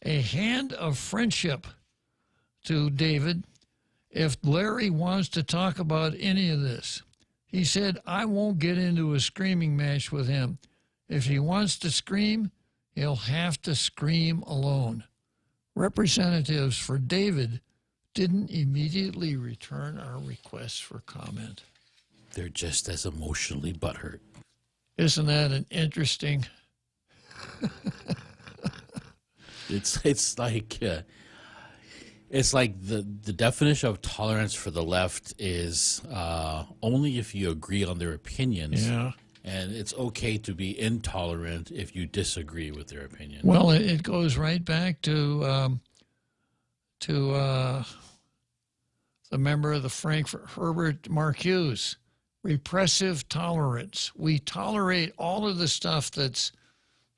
a hand of friendship to David if Larry wants to talk about any of this. He said, I won't get into a screaming match with him. If he wants to scream, he'll have to scream alone. Representatives for David didn't immediately return our requests for comment. They're just as emotionally butthurt. Isn't that an interesting... It's like the definition of tolerance for the left is only if you agree on their opinions. Yeah. And it's okay to be intolerant if you disagree with their opinion. Well, it goes right back to the member of the Frankfurt, Herbert Marcuse, repressive tolerance. We tolerate all of the stuff that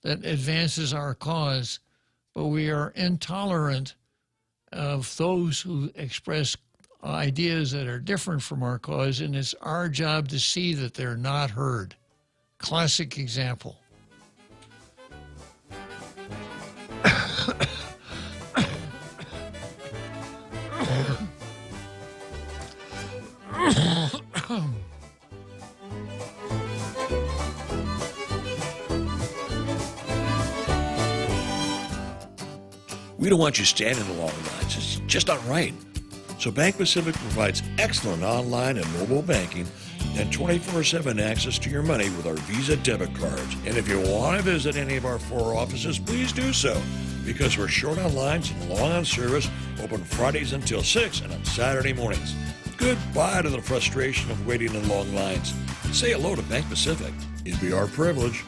advances our cause, but we are intolerant of those who express ideas that are different from our cause, and it's our job to see that they're not heard. Classic example. We don't want you standing in long lines. It's just not right. So Bank Pacific provides excellent online and mobile banking and 24/7 access to your money with our Visa debit cards. And if you want to visit any of our 4 offices, please do so, because we're short on lines and long on service, open Fridays until 6 and on Saturday mornings. Goodbye to the frustration of waiting in long lines. Say hello to Bank Pacific. It'd be our privilege.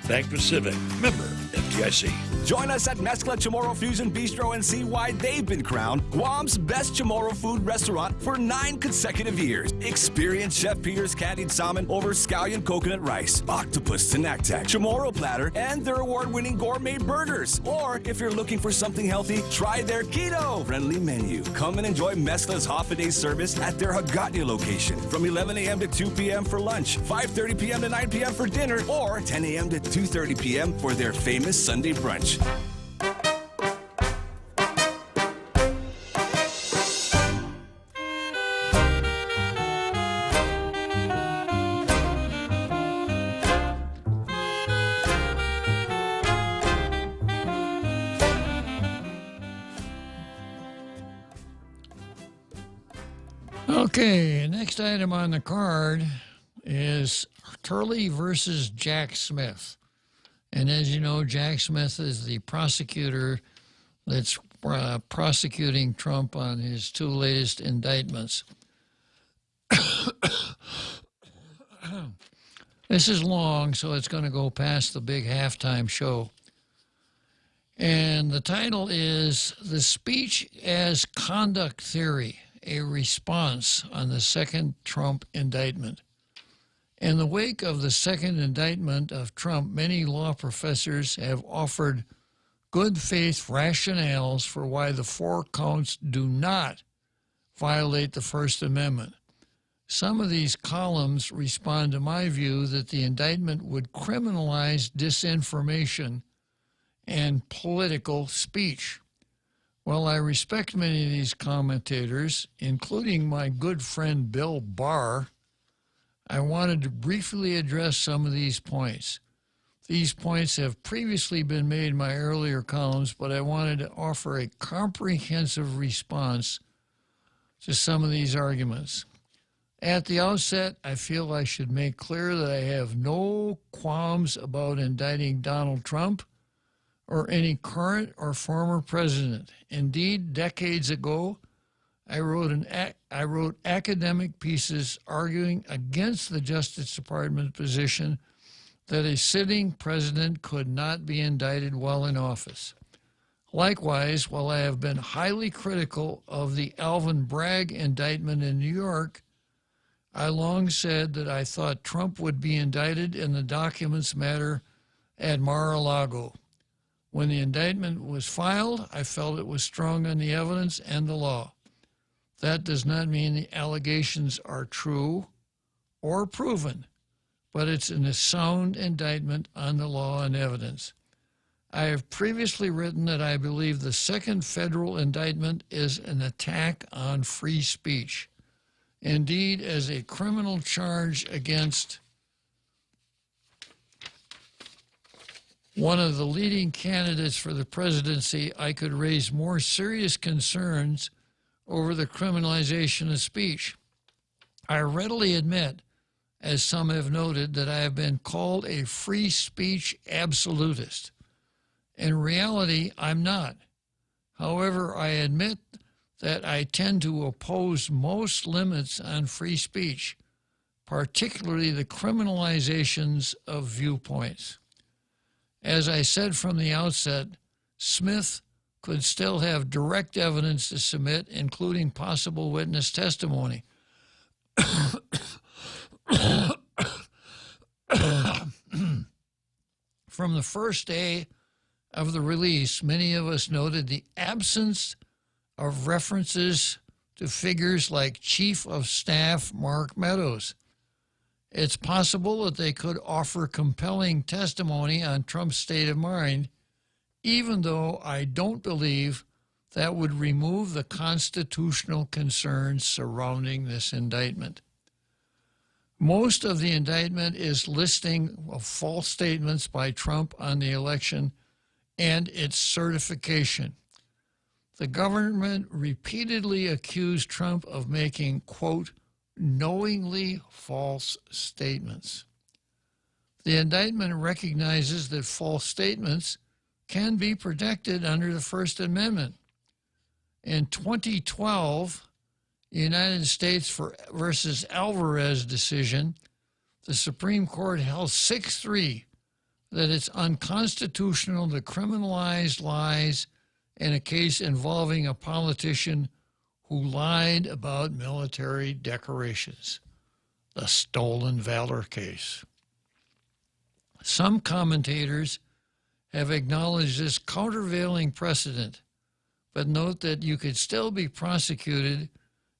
Bank Pacific, member FDIC. Join us at Mezcla Chamorro Fusion Bistro and see why they've been crowned Guam's best Chamorro food restaurant for 9 consecutive years. Experience Chef Peter's candied salmon over scallion coconut rice, octopus tinactac, Chamorro platter, and their award-winning gourmet burgers. Or if you're looking for something healthy, try their keto-friendly menu. Come and enjoy Mezcla's half-a-day service at their Hagåtña location from 11 a.m. to 2 p.m. for lunch, 5:30 p.m. to 9 p.m. for dinner, or 10 a.m. to 2:30 p.m. for their famous Sunday brunch. Okay, next item on the card is Turley versus Jack Smith. And as you know, Jack Smith is the prosecutor that's prosecuting Trump on his 2 latest indictments. This is long, so it's going to go past the big halftime show. And the title is The Speech as Conduct Theory, a Response on the Second Trump Indictment. In the wake of the second indictment of Trump, many law professors have offered good faith rationales for why the 4 counts do not violate the First Amendment. Some of these columns respond to my view that the indictment would criminalize disinformation and political speech. While I respect many of these commentators, including my good friend Bill Barr, I wanted to briefly address some of these points. These points have previously been made in my earlier columns, but I wanted to offer a comprehensive response to some of these arguments. At the outset, I feel I should make clear that I have no qualms about indicting Donald Trump or any current or former president. Indeed, decades ago, I wrote academic pieces arguing against the Justice Department position that a sitting president could not be indicted while in office. Likewise, while I have been highly critical of the Alvin Bragg indictment in New York, I long said that I thought Trump would be indicted in the documents matter at Mar-a-Lago. When the indictment was filed, I felt it was strong on the evidence and the law. That does not mean the allegations are true or proven, but it's a sound indictment on the law and evidence. I have previously written that I believe the second federal indictment is an attack on free speech. Indeed, as a criminal charge against one of the leading candidates for the presidency, I could raise more serious concerns over the criminalization of speech. I readily admit, as some have noted, that I have been called a free speech absolutist. In reality, I'm not. However, I admit that I tend to oppose most limits on free speech, particularly the criminalizations of viewpoints. As I said from the outset, Smith could still have direct evidence to submit, including possible witness testimony. From the first day of the release, many of us noted the absence of references to figures like Chief of Staff Mark Meadows. It's possible that they could offer compelling testimony on Trump's state of mind, even though I don't believe that would remove the constitutional concerns surrounding this indictment. Most of the indictment is listing of false statements by Trump on the election and its certification. the government repeatedly accused Trump of making, quote, knowingly false statements. The indictment recognizes that false statements can be protected under the First Amendment. In 2012, the United States versus Alvarez decision, the Supreme Court held 6-3 that it's unconstitutional to criminalize lies in a case involving a politician who lied about military decorations, the Stolen Valor case. Some commentators have acknowledged this countervailing precedent, but note that you could still be prosecuted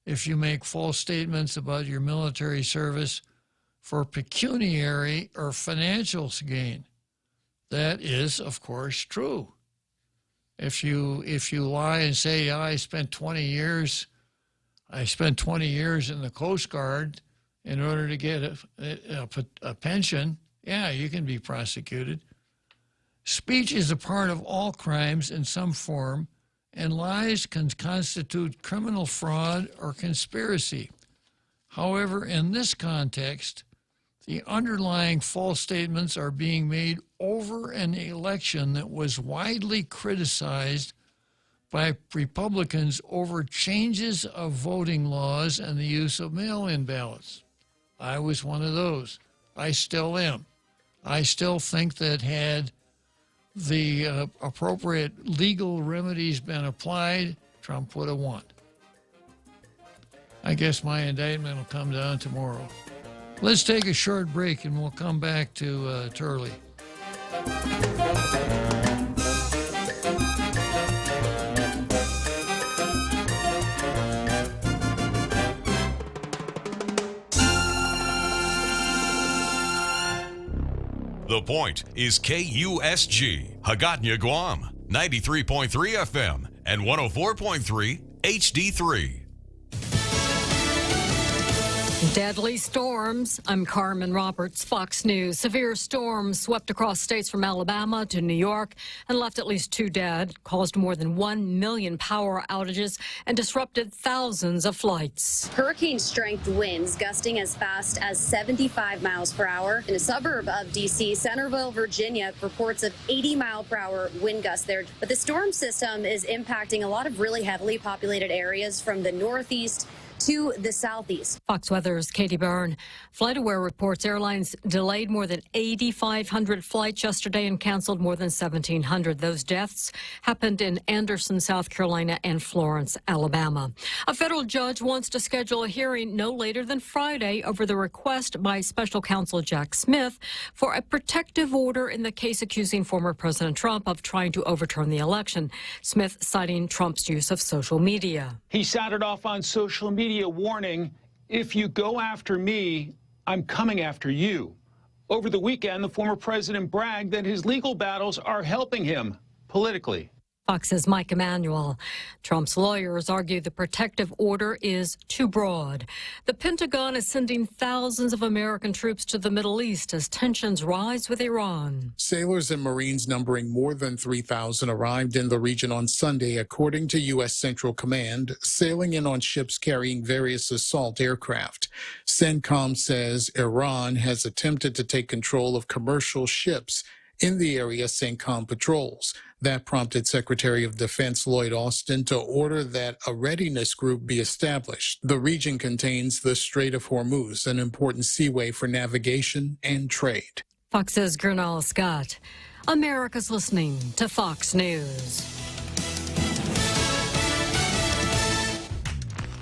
if you make false statements about your military service for pecuniary or financial gain. That is, of course, true. If you lie and say, yeah, I spent 20 years in the Coast Guard in order to get a pension, yeah, you can be prosecuted. Speech is a part of all crimes in some form, and lies can constitute criminal fraud or conspiracy. However, in this context, the underlying false statements are being made over an election that was widely criticized by Republicans over changes of voting laws and the use of mail-in ballots. I was one of those. I still am. I still think that had the appropriate legal remedies been applied, Trump would have won. I guess my indictment will come down tomorrow. Let's take a short break and we'll come back to Turley. The Point is KUSG, Hagåtña, Guam, 93.3 FM and 104.3 HD3. Deadly storms. I'm Carmen Roberts, Fox News. Severe storms swept across states from Alabama to New York and left at least 2 dead, caused more than 1 million power outages, and disrupted thousands of flights. Hurricane-strength winds gusting as fast as 75 miles per hour. In a suburb of D.C., Centerville, Virginia, reports of 80-mile-per-hour wind gusts there. But the storm system is impacting a lot of really heavily populated areas from the northeast to the southeast. Fox Weather's Katie Byrne. FlightAware reports airlines delayed more than 8,500 flights yesterday and canceled more than 1,700. Those deaths happened in Anderson, South Carolina, and Florence, Alabama. A federal judge wants to schedule a hearing no later than Friday over the request by special counsel Jack Smith for a protective order in the case accusing former President Trump of trying to overturn the election. Smith citing Trump's use of social media. He sounded off on social media warning, if you go after me, I'm coming after you. Over the weekend, the former president bragged that his legal battles are helping him politically. Fox's Mike Emanuel. Trump's lawyers argue the protective order is too broad. The Pentagon is sending thousands of American troops to the Middle East as tensions rise with Iran. Sailors and Marines numbering more than 3,000 arrived in the region on Sunday, according to U.S. Central Command, sailing in on ships carrying various assault aircraft. CENTCOM says Iran has attempted to take control of commercial ships in the area CENTCOM patrols. That prompted Secretary of Defense Lloyd Austin to order that a readiness group be established. The region contains the Strait of Hormuz, an important seaway for navigation and trade. Fox's Gernal Scott. America's listening to Fox News.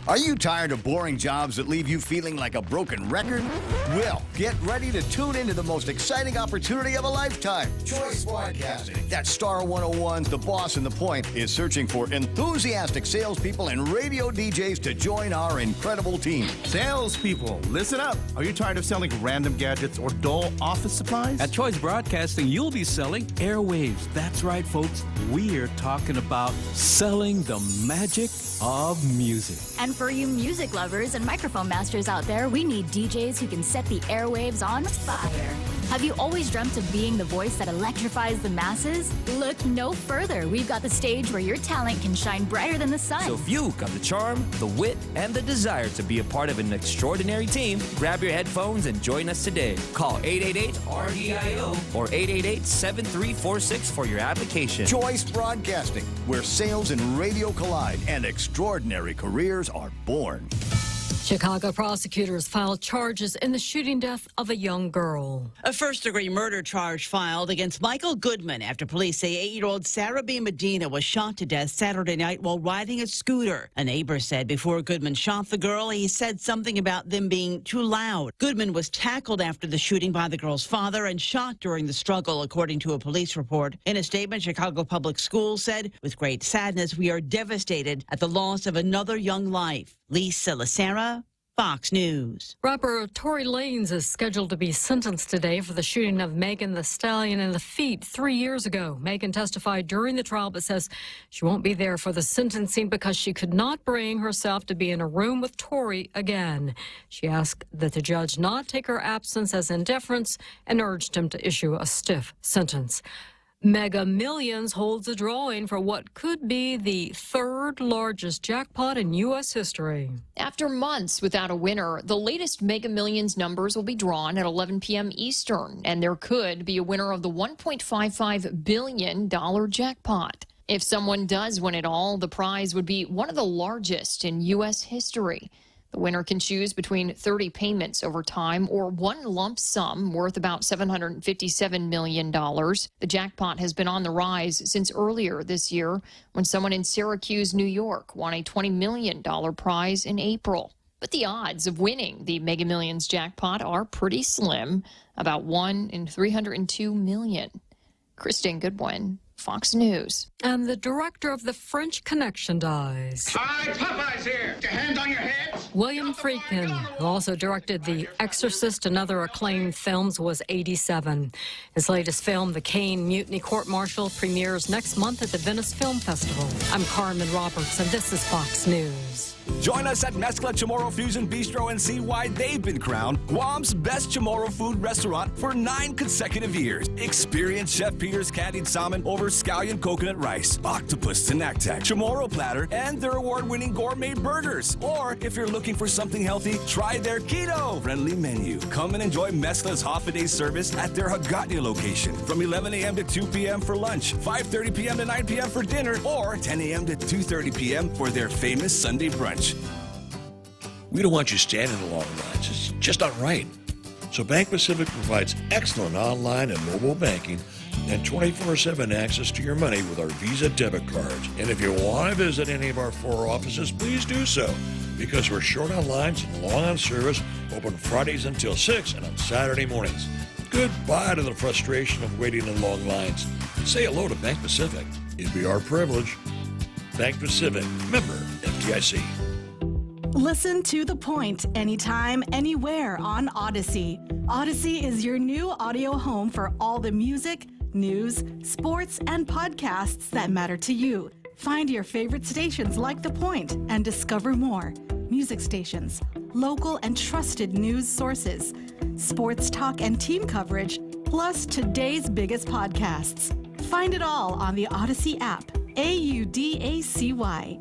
Are you tired of boring jobs that leave you feeling like a broken record? Well, get ready to tune into the most exciting opportunity of a lifetime. Choice Broadcasting. That's Star 101, The Boss and The Point, is searching for enthusiastic salespeople and radio DJs to join our incredible team. Salespeople, listen up. Are you tired of selling random gadgets or dull office supplies? At Choice Broadcasting, you'll be selling airwaves. That's right, folks. We're talking about selling the magic of music. And for you music lovers and microphone masters out there, we need DJs who can set the airwaves on fire. Have you always dreamt of being the voice that electrifies the masses? Look no further. We've got the stage where your talent can shine brighter than the sun. So if you got the charm, the wit, and the desire to be a part of an extraordinary team, grab your headphones and join us today. Call 888-RDIO or 888-7346 for your application. Choice Broadcasting, where sales and radio collide and extraordinary careers are born. Chicago prosecutors filed charges in the shooting death of a young girl. A first-degree murder charge filed against Michael Goodman after police say 8-year-old Sarah B. Medina was shot to death Saturday night while riding a scooter. A neighbor said before Goodman shot the girl, he said something about them being too loud. Goodman was tackled after the shooting by the girl's father and shot during the struggle, according to a police report. In a statement, Chicago Public Schools said, with great sadness, we are devastated at the loss of another young life. Lisa Lacera, Fox News. Rapper Tory Lanez is scheduled to be sentenced today for the shooting of Megan Thee Stallion in the feet 3 years ago. Megan testified during the trial but says she won't be there for the sentencing because she could not bring herself to be in a room with Tory again. She asked that the judge not take her absence as indifference and urged him to issue a stiff sentence. Mega Millions holds a drawing for what could be the third largest jackpot in U.S. history. After months without a winner, the latest Mega Millions numbers will be drawn at 11 p.m. Eastern, and there could be a winner of the $1.55 billion jackpot. If someone does win it all, the prize would be one of the largest in U.S. history. The winner can choose between 30 payments over time or one lump sum worth about $757 million. The jackpot has been on the rise since earlier this year when someone in Syracuse, New York, won a $20 million prize in April. But the odds of winning the Mega Millions jackpot are pretty slim, about 1 in 302 million. Kristen Goodwin, Fox News. And the director of The French Connection dies. Hi, Popeye's here. Get your hands on your heads. William Friedkin, who also directed The Exorcist and other acclaimed films, was 87. His latest film, The Caine Mutiny Court Martial, premieres next month at the Venice Film Festival. I'm Carmen Roberts, and this is Fox News. Join us at Mezcla Chamorro Fusion Bistro and see why they've been crowned Guam's best Chamorro food restaurant for 9 consecutive years. Experience Chef Peter's candied salmon over scallion coconut rice, octopus tinactac, Chamorro platter, and their award-winning gourmet burgers. Or if you're looking for something healthy, try their keto-friendly menu. Come and enjoy Mezcla's half-a-day service at their Hagatnya location from 11 a.m. to 2 p.m. for lunch, 5:30 p.m. to 9 p.m. for dinner, or 10 a.m. to 2:30 p.m. for their famous Sunday brunch. We don't want you standing in long lines. It's just not right. So Bank Pacific provides excellent online and mobile banking and 24/7 access to your money with our Visa debit cards. And if you want to visit any of our 4 offices, please do so, because we're short on lines and long on service, open Fridays until 6 and on Saturday mornings. Goodbye to the frustration of waiting in long lines. Say hello to Bank Pacific. It'd be our privilege. Bank Pacific, member FDIC. Listen to The Point anytime, anywhere on Odyssey. Odyssey is your new audio home for all the music, news, sports, and podcasts that matter to you. Find your favorite stations like The Point and discover more. Music stations, local and trusted news sources, sports talk and team coverage, plus today's biggest podcasts. Find it all on the Odyssey app. AUDACY.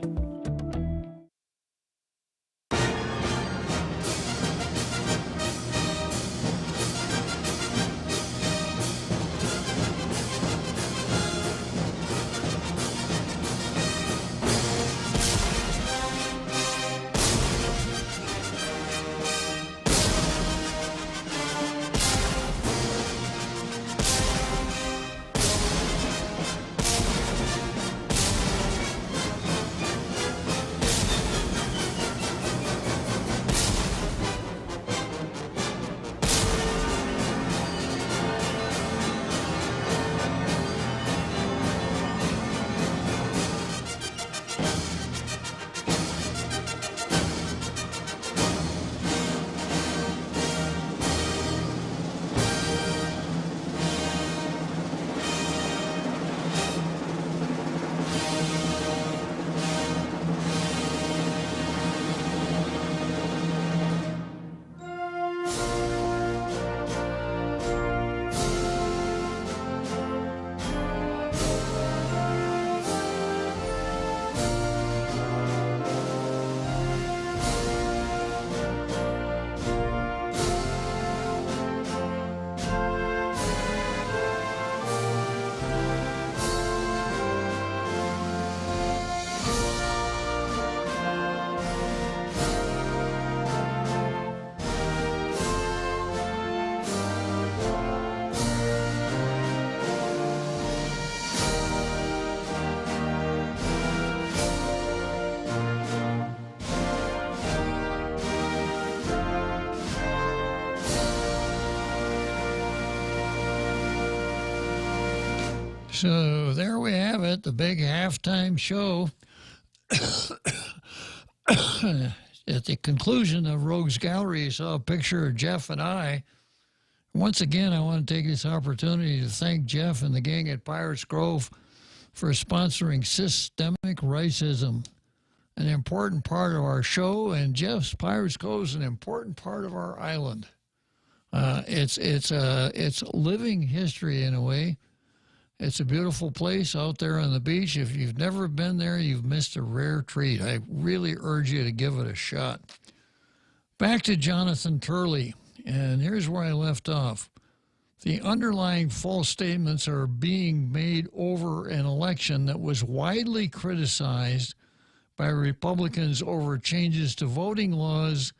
So there we have it, the big halftime show. At the conclusion of Rogues Gallery, you saw a picture of Jeff and I. Once again, I want to take this opportunity to thank Jeff and the gang at Pirates Grove for sponsoring Systemic Racism, an important part of our show, and Jeff's Pirates Grove is an important part of our island. It's living history in a way. It's a beautiful place out there on the beach. If you've never been there, you've missed a rare treat. I really urge you to give it a shot. Back to Jonathan Turley, and here's where I left off. The underlying false statements are being made over an election that was widely criticized by Republicans over changes to voting laws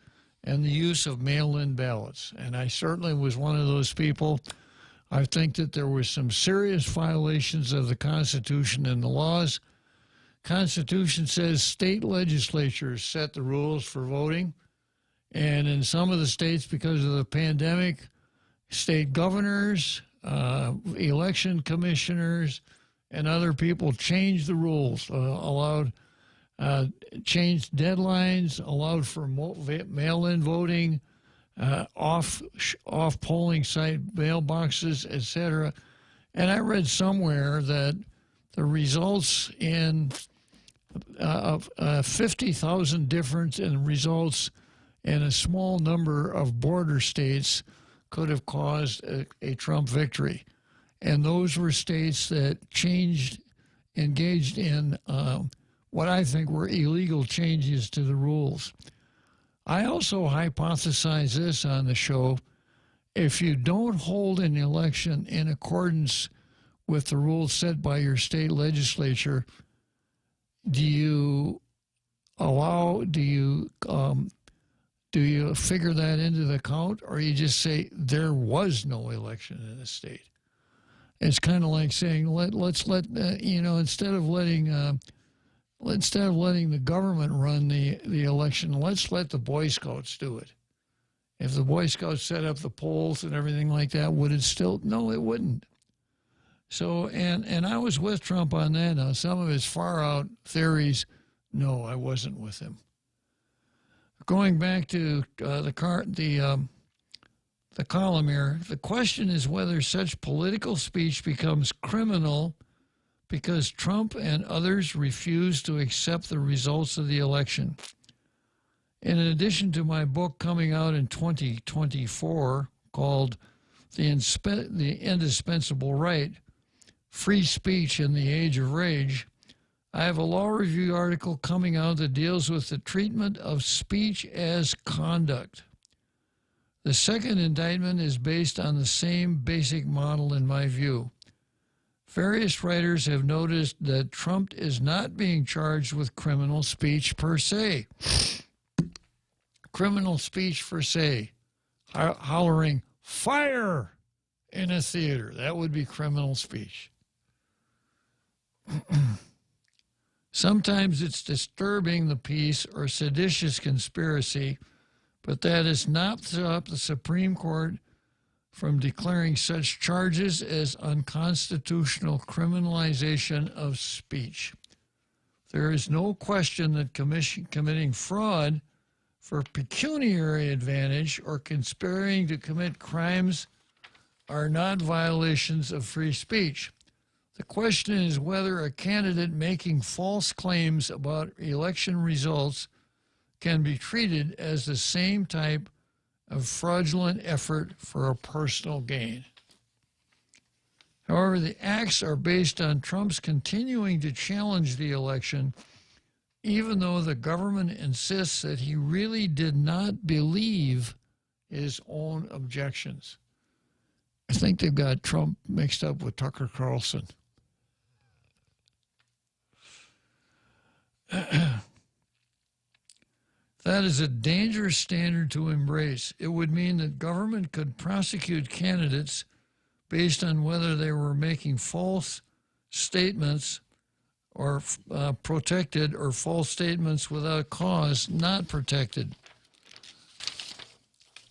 and the use of mail-in ballots. And I certainly was one of those people. I think that there were some serious violations of the Constitution and the laws. Constitution says state legislatures set the rules for voting. And in some of the states, because of the pandemic, state governors, election commissioners, and other people changed the rules, changed deadlines, allowed for mail-in voting, off polling site mailboxes, etc. And I read somewhere that the results in 50,000 difference in results in a small number of border states could have caused a Trump victory. And those were states that engaged in what I think were illegal changes to the rules. I also hypothesize this on the show. If you don't hold an election in accordance with the rules set by your state legislature, do you figure that into the count, or you just say there was no election in the state? It's kind of like saying instead of letting the government run the election, let's let the Boy Scouts do it. If the Boy Scouts set up the polls and everything like that, would it still? No, it wouldn't. So, and I was with Trump on that. Now, some of his far-out theories, no, I wasn't with him. Going back to the column here, the question is whether such political speech becomes criminal because Trump and others refuse to accept the results of the election. In addition to my book coming out in 2024 called The Indispensable Right, Free Speech in the Age of Rage, I have a law review article coming out that deals with the treatment of speech as conduct. The second indictment is based on the same basic model in my view. Various writers have noticed that Trump is not being charged with criminal speech per se. Criminal speech per se. Hollering, fire, in a theater. That would be criminal speech. Sometimes it's disturbing the peace or seditious conspiracy, but that has not stopped the Supreme Court from declaring such charges as unconstitutional criminalization of speech. There is no question that committing fraud for pecuniary advantage or conspiring to commit crimes are not violations of free speech. The question is whether a candidate making false claims about election results can be treated as the same type of fraudulent effort for a personal gain. However, the acts are based on Trump's continuing to challenge the election, even though the government insists that he really did not believe his own objections. I think they've got Trump mixed up with Tucker Carlson. That is a dangerous standard to embrace. It would mean that government could prosecute candidates based on whether they were making false statements or protected, or false statements without cause not protected.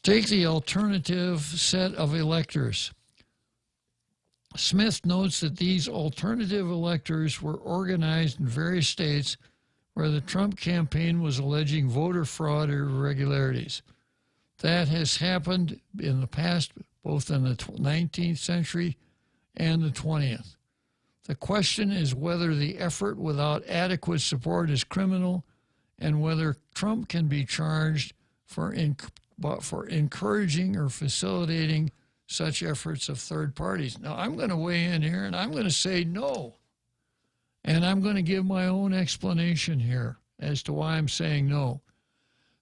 Take the alternative set of electors. Smith notes that these alternative electors were organized in various states where the Trump campaign was alleging voter fraud or irregularities. That has happened in the past, both in the 19th century and the 20th. The question is whether the effort without adequate support is criminal and whether Trump can be charged for encouraging or facilitating such efforts of third parties. Now, I'm going to weigh in here, and I'm going to say no. And I'm going to give my own explanation here as to why I'm saying no.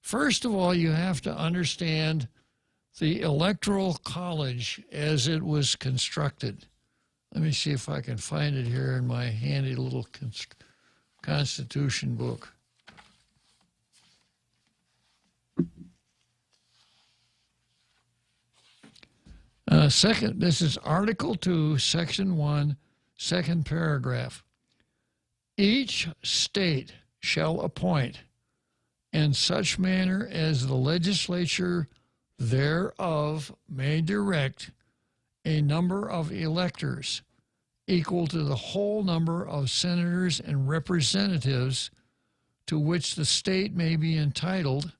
First of all, you have to understand the Electoral College as it was constructed. Let me see if I can find it here in my handy little Constitution book. This is Article 2, Section 1, second paragraph. Each state shall appoint in such manner as the legislature thereof may direct a number of electors equal to the whole number of senators and representatives to which the state may be entitled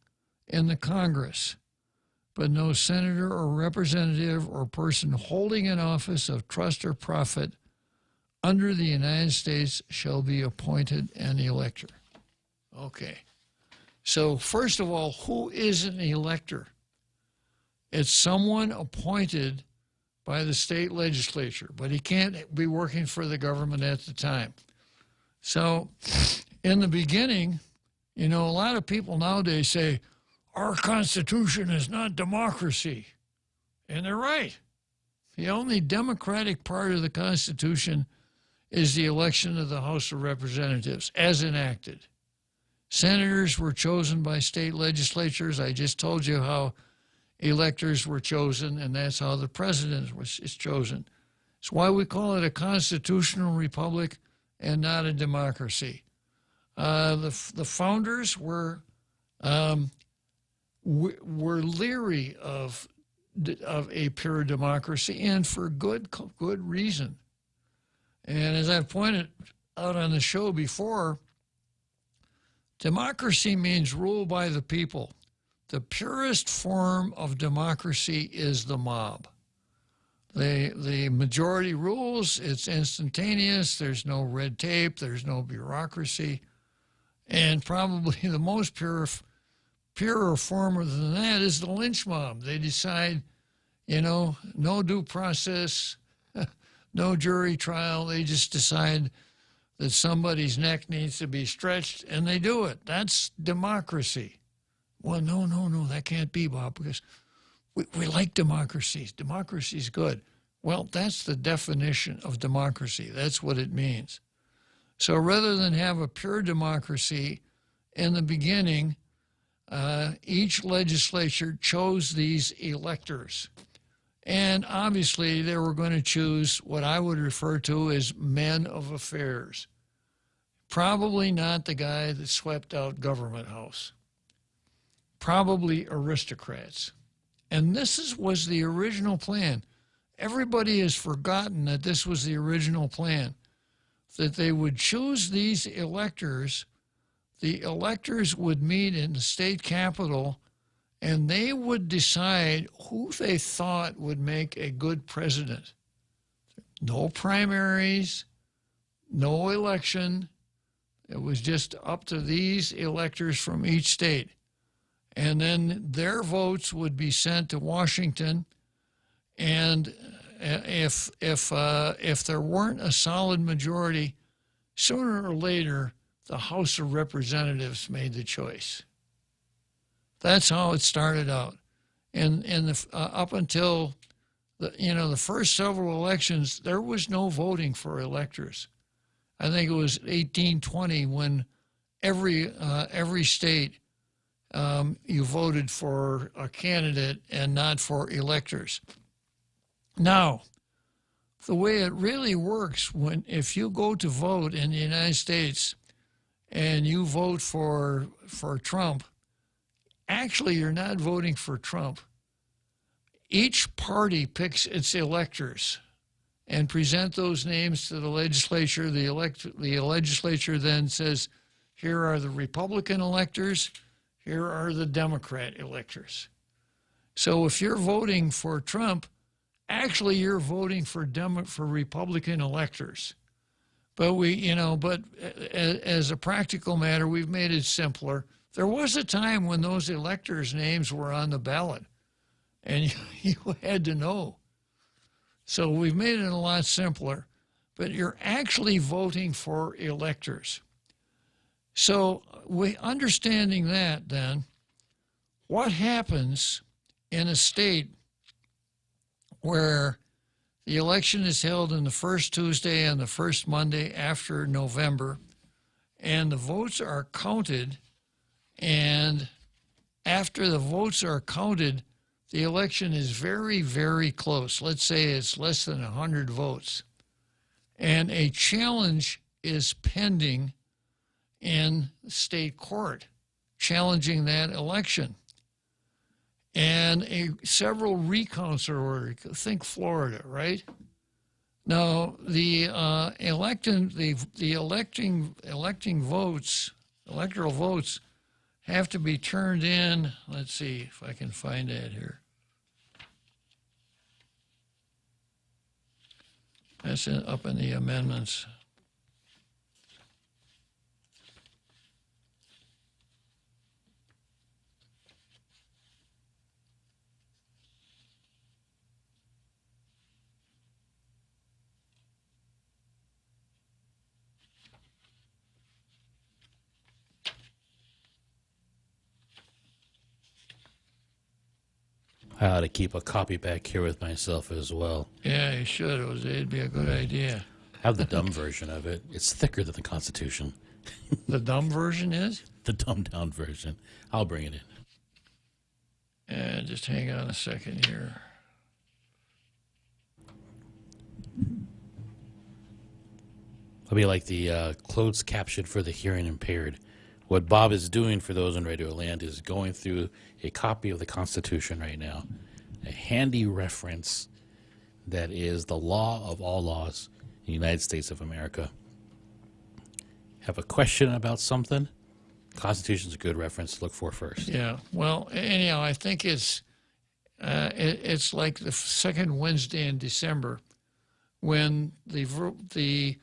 in the Congress. But no senator or representative or person holding an office of trust or profit under the United States shall be appointed an elector. Okay. So first of all, who is an elector? It's someone appointed by the state legislature, but he can't be working for the government at the time. So in the beginning, you know, a lot of people nowadays say, our Constitution is not democracy. And they're right. The only democratic part of the Constitution is the election of the House of Representatives as enacted. Senators were chosen by state legislatures. I just told you how electors were chosen, and that's how the president is chosen. It's why we call it a constitutional republic and not a democracy. The founders were leery of a pure democracy, and for good reason. And as I've pointed out on the show before, democracy means rule by the people. The purest form of democracy is the mob. The majority rules, it's instantaneous, there's no red tape, there's no bureaucracy, and probably the most purer form than that is the lynch mob. They decide, you know, no due process, no jury trial. They just decide that somebody's neck needs to be stretched, and they do it. That's democracy. Well, no, that can't be, Bob, because we like democracies. Democracy's good. Well, that's the definition of democracy. That's what it means. So rather than have a pure democracy in the beginning, each legislature chose these electors. And obviously they were going to choose what I would refer to as men of affairs. Probably not the guy that swept out Government House. Probably aristocrats. And this was the original plan. Everybody has forgotten that this was the original plan, that they would choose these electors. The electors would meet in the state capitol, and they would decide who they thought would make a good president. No primaries, no election. It was just up to these electors from each state. And then their votes would be sent to Washington, and if there weren't a solid majority, sooner or later, the House of Representatives made the choice. That's how it started out. And up until the first several elections, there was no voting for electors. I think it was 1820 when every state you voted for a candidate and not for electors. Now, the way it really works, if you go to vote in the United States and you vote for Trump, actually you're not voting for Trump. Each party picks its electors, and present those names to the legislature. The legislature then says, here are the Republican electors, here are the Democrat electors. So if you're voting for Trump, actually you're voting for Republican electors. But as a practical matter, we've made it simpler. There was a time when those electors' names were on the ballot, and you had to know. So we've made it a lot simpler, but you're actually voting for electors. So understanding that, then, what happens in a state where the election is held on the first Tuesday and the first Monday after November, and the votes are counted, and after the votes are counted, the election is very, very close. Let's say it's less than 100 votes. And a challenge is pending in state court, challenging that election. And several recounts are ordered. Think Florida, right? Now, the electoral votes have to be turned in. Let's see if I can find that here. That's up in the amendments. I ought to keep a copy back here with myself as well. Yeah, you should. It'd be a good idea. I have the dumb version of it. It's thicker than the Constitution. The dumb version is? The dumbed down version. I'll bring it in. Yeah, just hang on a second here. I'll be like the closed caption for the hearing impaired. What Bob is doing for those in Radio Land is going through a copy of the Constitution right now, a handy reference that is the law of all laws in the United States of America. Have a question about something? Constitution's a good reference to look for first. Yeah, well, anyhow, I think it's like the second Wednesday in December when the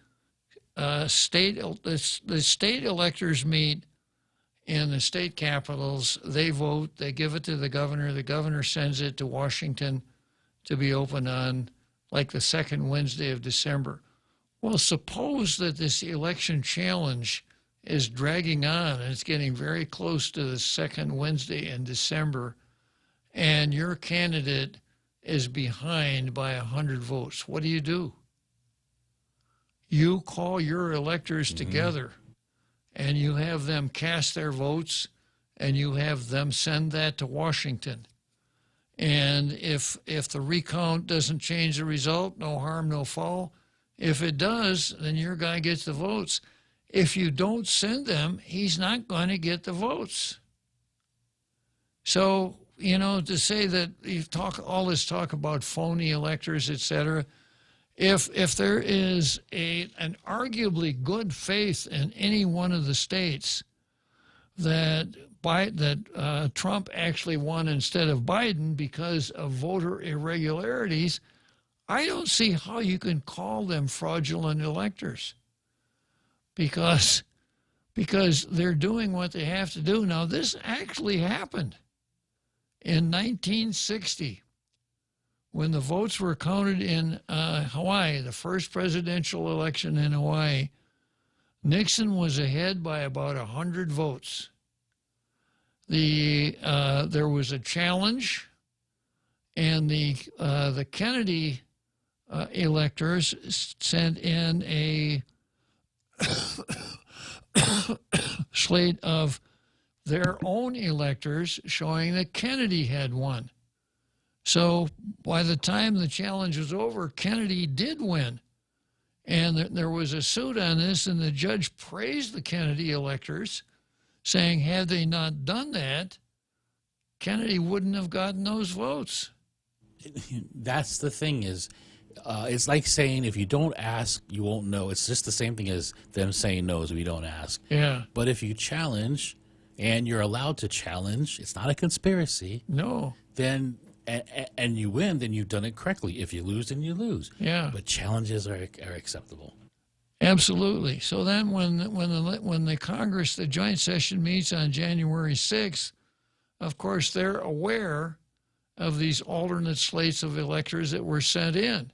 state electors meet in the state capitals. They vote, they give it to the governor sends it to Washington to be opened on like the second Wednesday of December. Well, suppose that this election challenge is dragging on and it's getting very close to the second Wednesday in December, and your candidate is behind by 100 votes. What do? You call your electors together, and you have them cast their votes, and you have them send that to Washington. And if the recount doesn't change the result, no harm, no foul. If it does, then your guy gets the votes. If you don't send them, he's not going to get the votes. So, to say that you all this talk about phony electors, et cetera, if there is an arguably good faith in any one of the states that Trump actually won instead of Biden because of voter irregularities, I don't see how you can call them fraudulent electors because they're doing what they have to do. Now, this actually happened in 1960 when the votes were counted in Hawaii, the first presidential election in Hawaii. Nixon was ahead by about 100 votes. There was a challenge, and the Kennedy electors sent in a slate of their own electors showing that Kennedy had won. So by the time the challenge was over, Kennedy did win. And there was a suit on this, and the judge praised the Kennedy electors, saying had they not done that, Kennedy wouldn't have gotten those votes. That's the thing is, It's like saying if you don't ask, you won't know. It's just the same thing as them saying no if you don't ask. Yeah. But if you challenge, and you're allowed to challenge, it's not a conspiracy. No. Then and you win, then you've done it correctly. If you lose, then you lose. Yeah. But challenges are acceptable. Absolutely. So then when the Congress, the joint session meets on January 6th, of course, they're aware of these alternate slates of electors that were sent in.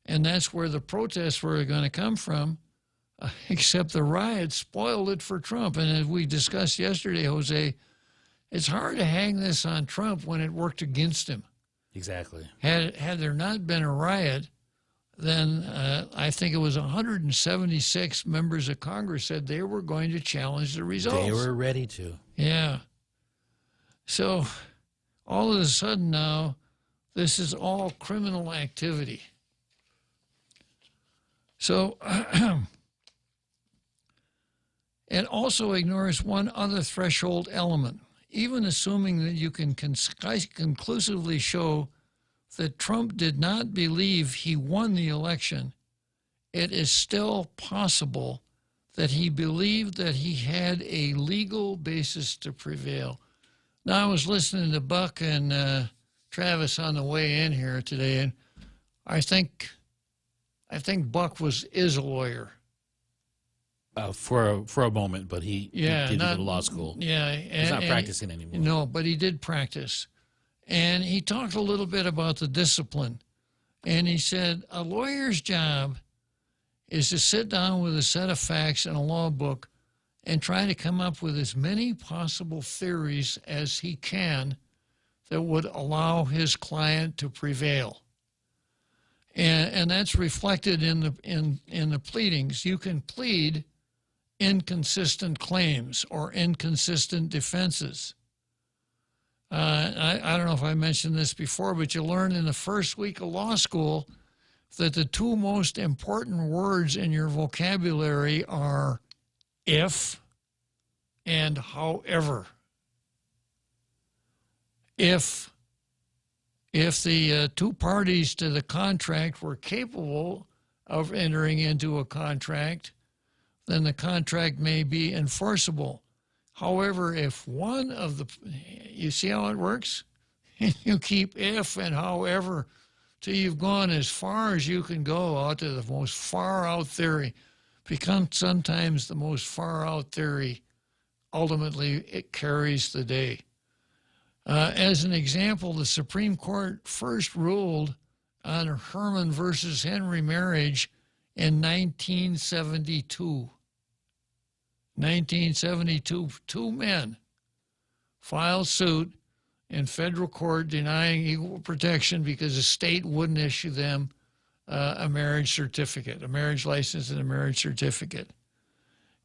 And that's where the protests were going to come from, except the riots spoiled it for Trump. And as we discussed yesterday, Jose, it's hard to hang this on Trump when it worked against him. Exactly. Had there not been a riot, then I think it was 176 members of Congress said they were going to challenge the results. They were ready to. Yeah. So all of a sudden now, this is all criminal activity. So it also ignores one other threshold element. Even assuming that you can conclusively show that Trump did not believe he won the election, it is still possible that he believed that he had a legal basis to prevail. Now, I was listening to Buck and Travis on the way in here today, and I think Buck is a lawyer. For a moment, but he did go to law school. Yeah. He's not practicing anymore. No, but he did practice. And he talked a little bit about the discipline. And he said, a lawyer's job is to sit down with a set of facts and a law book and try to come up with as many possible theories as he can that would allow his client to prevail. And that's reflected in the pleadings. You can plead inconsistent claims or inconsistent defenses. I don't know if I mentioned this before, but you learn in the first week of law school that the two most important words in your vocabulary are if and however. If the two parties to the contract were capable of entering into a contract, then the contract may be enforceable. However, if one of the, you see how it works? You keep if and however till you've gone as far as you can go out to the most far out theory. Because sometimes the most far out theory, ultimately, it carries the day. As an example, the Supreme Court first ruled on Herman versus Henry marriage in 1972. 1972, two men filed suit in federal court denying equal protection because the state wouldn't issue them a marriage certificate, a marriage license and a marriage certificate.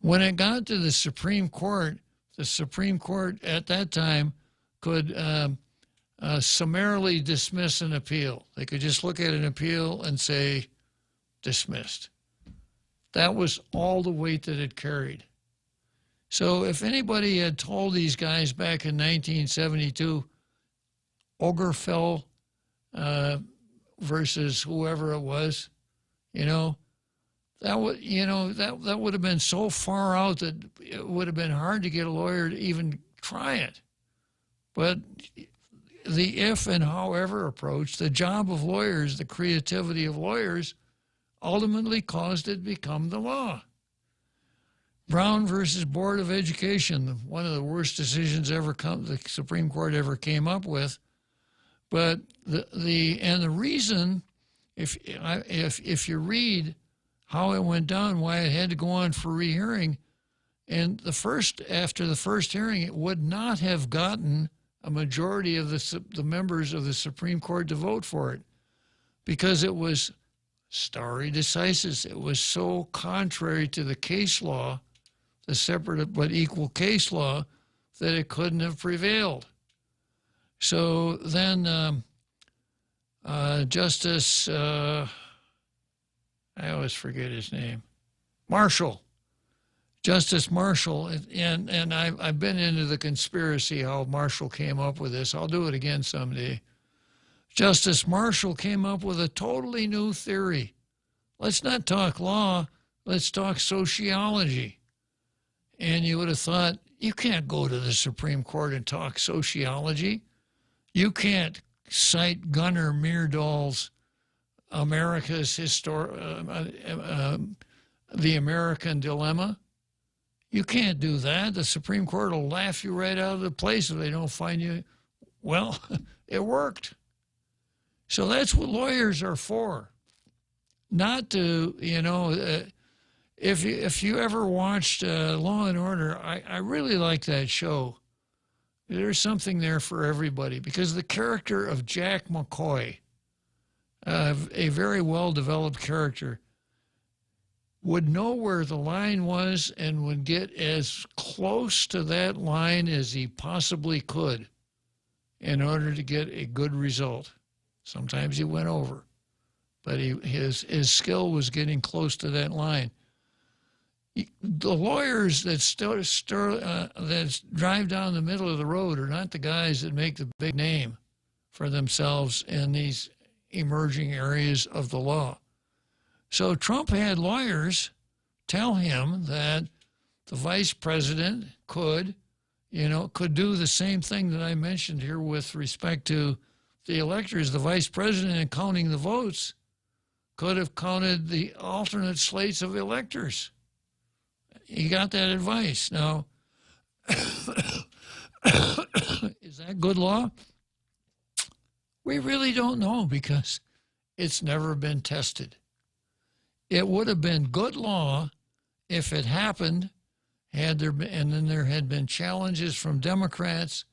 When it got to the Supreme Court at that time could summarily dismiss an appeal. They could just look at an appeal and say, dismissed. That was all the weight that it carried. So if anybody had told these guys back in 1972, Obergefell versus whoever it was, that would have been so far out that it would have been hard to get a lawyer to even try it. But the if and however approach, the job of lawyers, the creativity of lawyers, ultimately caused it to become the law. Brown versus Board of Education, one of the worst decisions the Supreme Court ever came up with. But the reason, if you read how it went down, why it had to go on for rehearing, and after the first hearing, it would not have gotten a majority of the members of the Supreme Court to vote for it, because it was stare decisis. It was so contrary to the case law, the separate but equal case law, that it couldn't have prevailed. So then Justice, I always forget his name, Justice Marshall, and I've been into the conspiracy how Marshall came up with this. I'll do it again someday. Justice Marshall came up with a totally new theory. Let's not talk law, let's talk sociology. And you would have thought, you can't go to the Supreme Court and talk sociology. You can't cite Gunnar Myrdal's America's the American Dilemma. You can't do that. The Supreme Court will laugh you right out of the place if they don't find you. Well, it worked. So that's what lawyers are for. Not to, if you ever watched Law and Order, I really like that show. There's something there for everybody because the character of Jack McCoy, a very well-developed character, would know where the line was and would get as close to that line as he possibly could in order to get a good result. Sometimes he went over, but his skill was getting close to that line. The lawyers that that drive down the middle of the road are not the guys that make the big name for themselves in these emerging areas of the law. So Trump had lawyers tell him that the vice president could do the same thing that I mentioned here with respect to the electors. The vice president, in counting the votes, could have counted the alternate slates of electors. He got that advice. Now, is that good law? We really don't know because it's never been tested. It would have been good law if it happened, and then there had been challenges from Democrats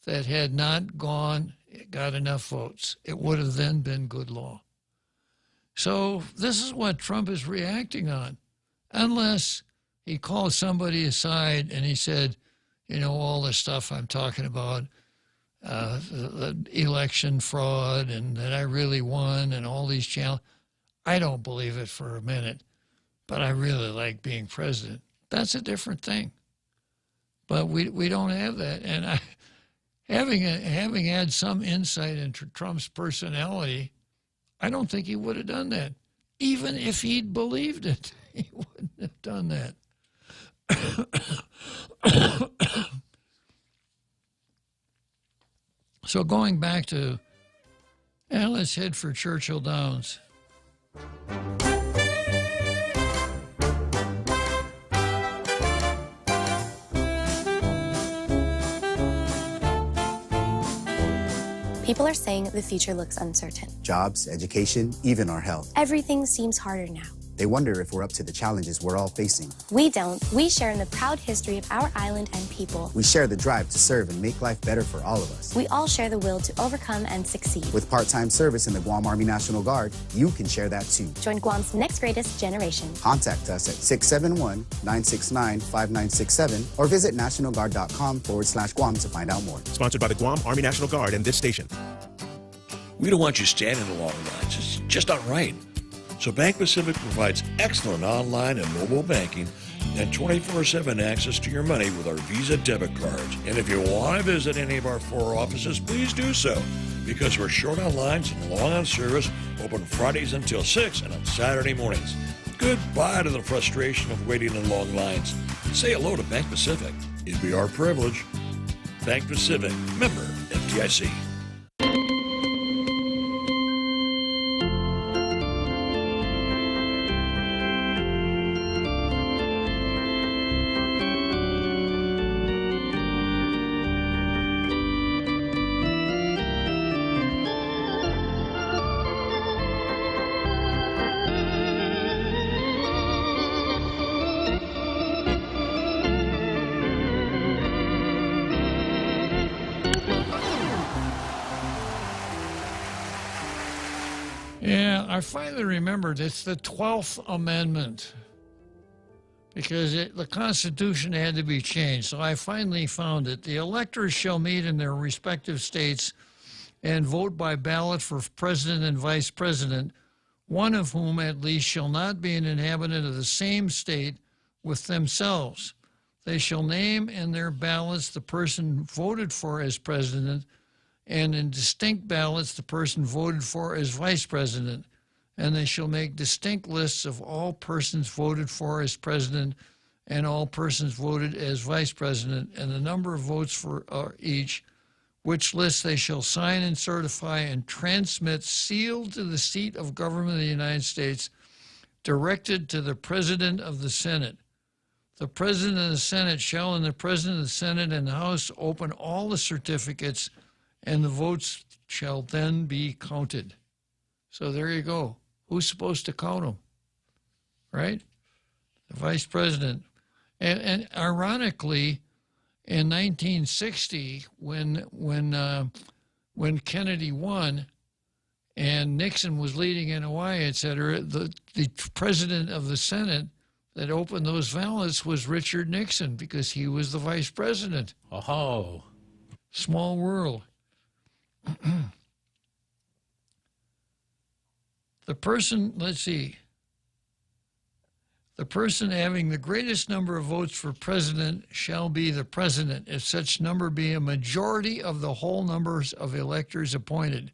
that had not got enough votes. It would have then been good law. So this is what Trump is reacting on, unless he called somebody aside and he said, all the stuff I'm talking about, the election fraud and that I really won and all these challenges. I don't believe it for a minute, but I really like being president. That's a different thing. But we don't have that. And having had some insight into Trump's personality, I don't think he would have done that. Even if he'd believed it, he wouldn't have done that. So going back to, let's head for Churchill Downs. People are saying the future looks uncertain. Jobs, education, even our health. Everything seems harder now. They wonder if we're up to the challenges we're all facing. We don't. We share in the proud history of our island and people. We share the drive to serve and make life better for all of us. We all share the will to overcome and succeed. With part-time service in the Guam Army National Guard, you can share that too. Join Guam's next greatest generation. Contact us at 671-969-5967 or visit nationalguard.com/Guam to find out more. Sponsored by the Guam Army National Guard and this station. We don't want you standing in long lines. It's just not right. So Bank Pacific provides excellent online and mobile banking and 24/7 access to your money with our Visa debit cards. And if you want to visit any of our 4 offices, please do so, because we're short on lines and long on service, open Fridays until 6 and on Saturday mornings. Goodbye to the frustration of waiting in long lines. Say hello to Bank Pacific. It'd be our privilege. Bank Pacific, member FDIC. Yeah, I finally remembered it's the 12th Amendment because the Constitution had to be changed. So I finally found it. The electors shall meet in their respective states and vote by ballot for president and vice president, one of whom at least shall not be an inhabitant of the same state with themselves. They shall name in their ballots the person voted for as president and in distinct ballots the person voted for as vice president. And they shall make distinct lists of all persons voted for as president and all persons voted as vice president, and the number of votes for each, which list they shall sign and certify and transmit sealed to the seat of government of the United States, directed to the President of the Senate. The President of the Senate shall, and the President of the Senate and the House, open all the certificates, and the votes shall then be counted. So there you go. Who's supposed to count them? Right? The Vice President. And ironically, in 1960, when Kennedy won and Nixon was leading in Hawaii, et cetera, the president of the Senate that opened those ballots was Richard Nixon, because he was the vice president. Oh. Small world. The person, let's see, the person having the greatest number of votes for president shall be the president, if such number be a majority of the whole numbers of electors appointed.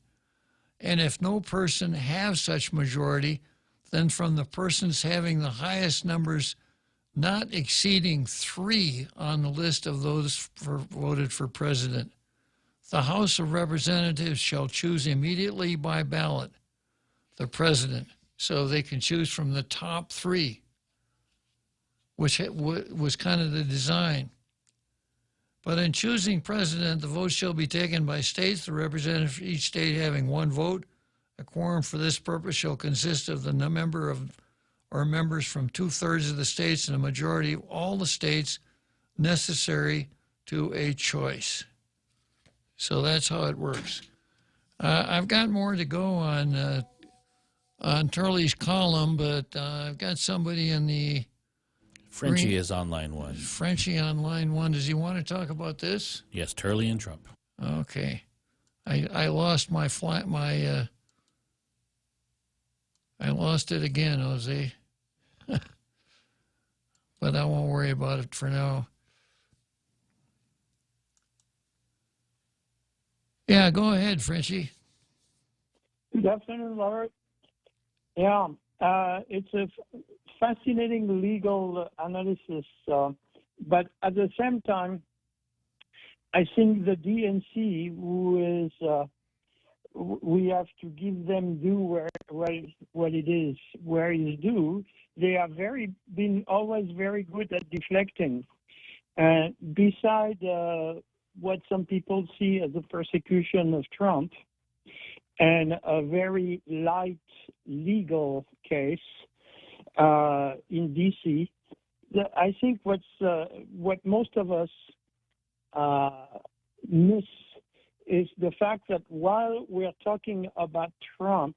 And if no person have such majority, then from the persons having the highest numbers not exceeding 3 on the list of those voted for president. The House of Representatives shall choose immediately by ballot the president, so they can choose from the top 3, which was kind of the design. But in choosing president, the vote shall be taken by states, the representative for each state having 1 vote. A quorum for this purpose shall consist of the member of or members from 2/3 of the states and a majority of all the states necessary to a choice. So that's how it works. I've got more to go on Turley's column, but I've got somebody in the Frenchie is on line 1. Frenchie on line 1. Does he want to talk about this? Yes, Turley and Trump. Okay. I lost my I lost it again, Jose. But I won't worry about it for now. Yeah, go ahead, Frenchie. Good afternoon, Robert. Yeah, it's a fascinating legal analysis, but at the same time, I think the DNC, who is, we have to give them due where it is due. They have been always very good at deflecting. Beside what some people see as a persecution of Trump and a very light legal case in D.C., I think what most of us miss is the fact that while we're talking about Trump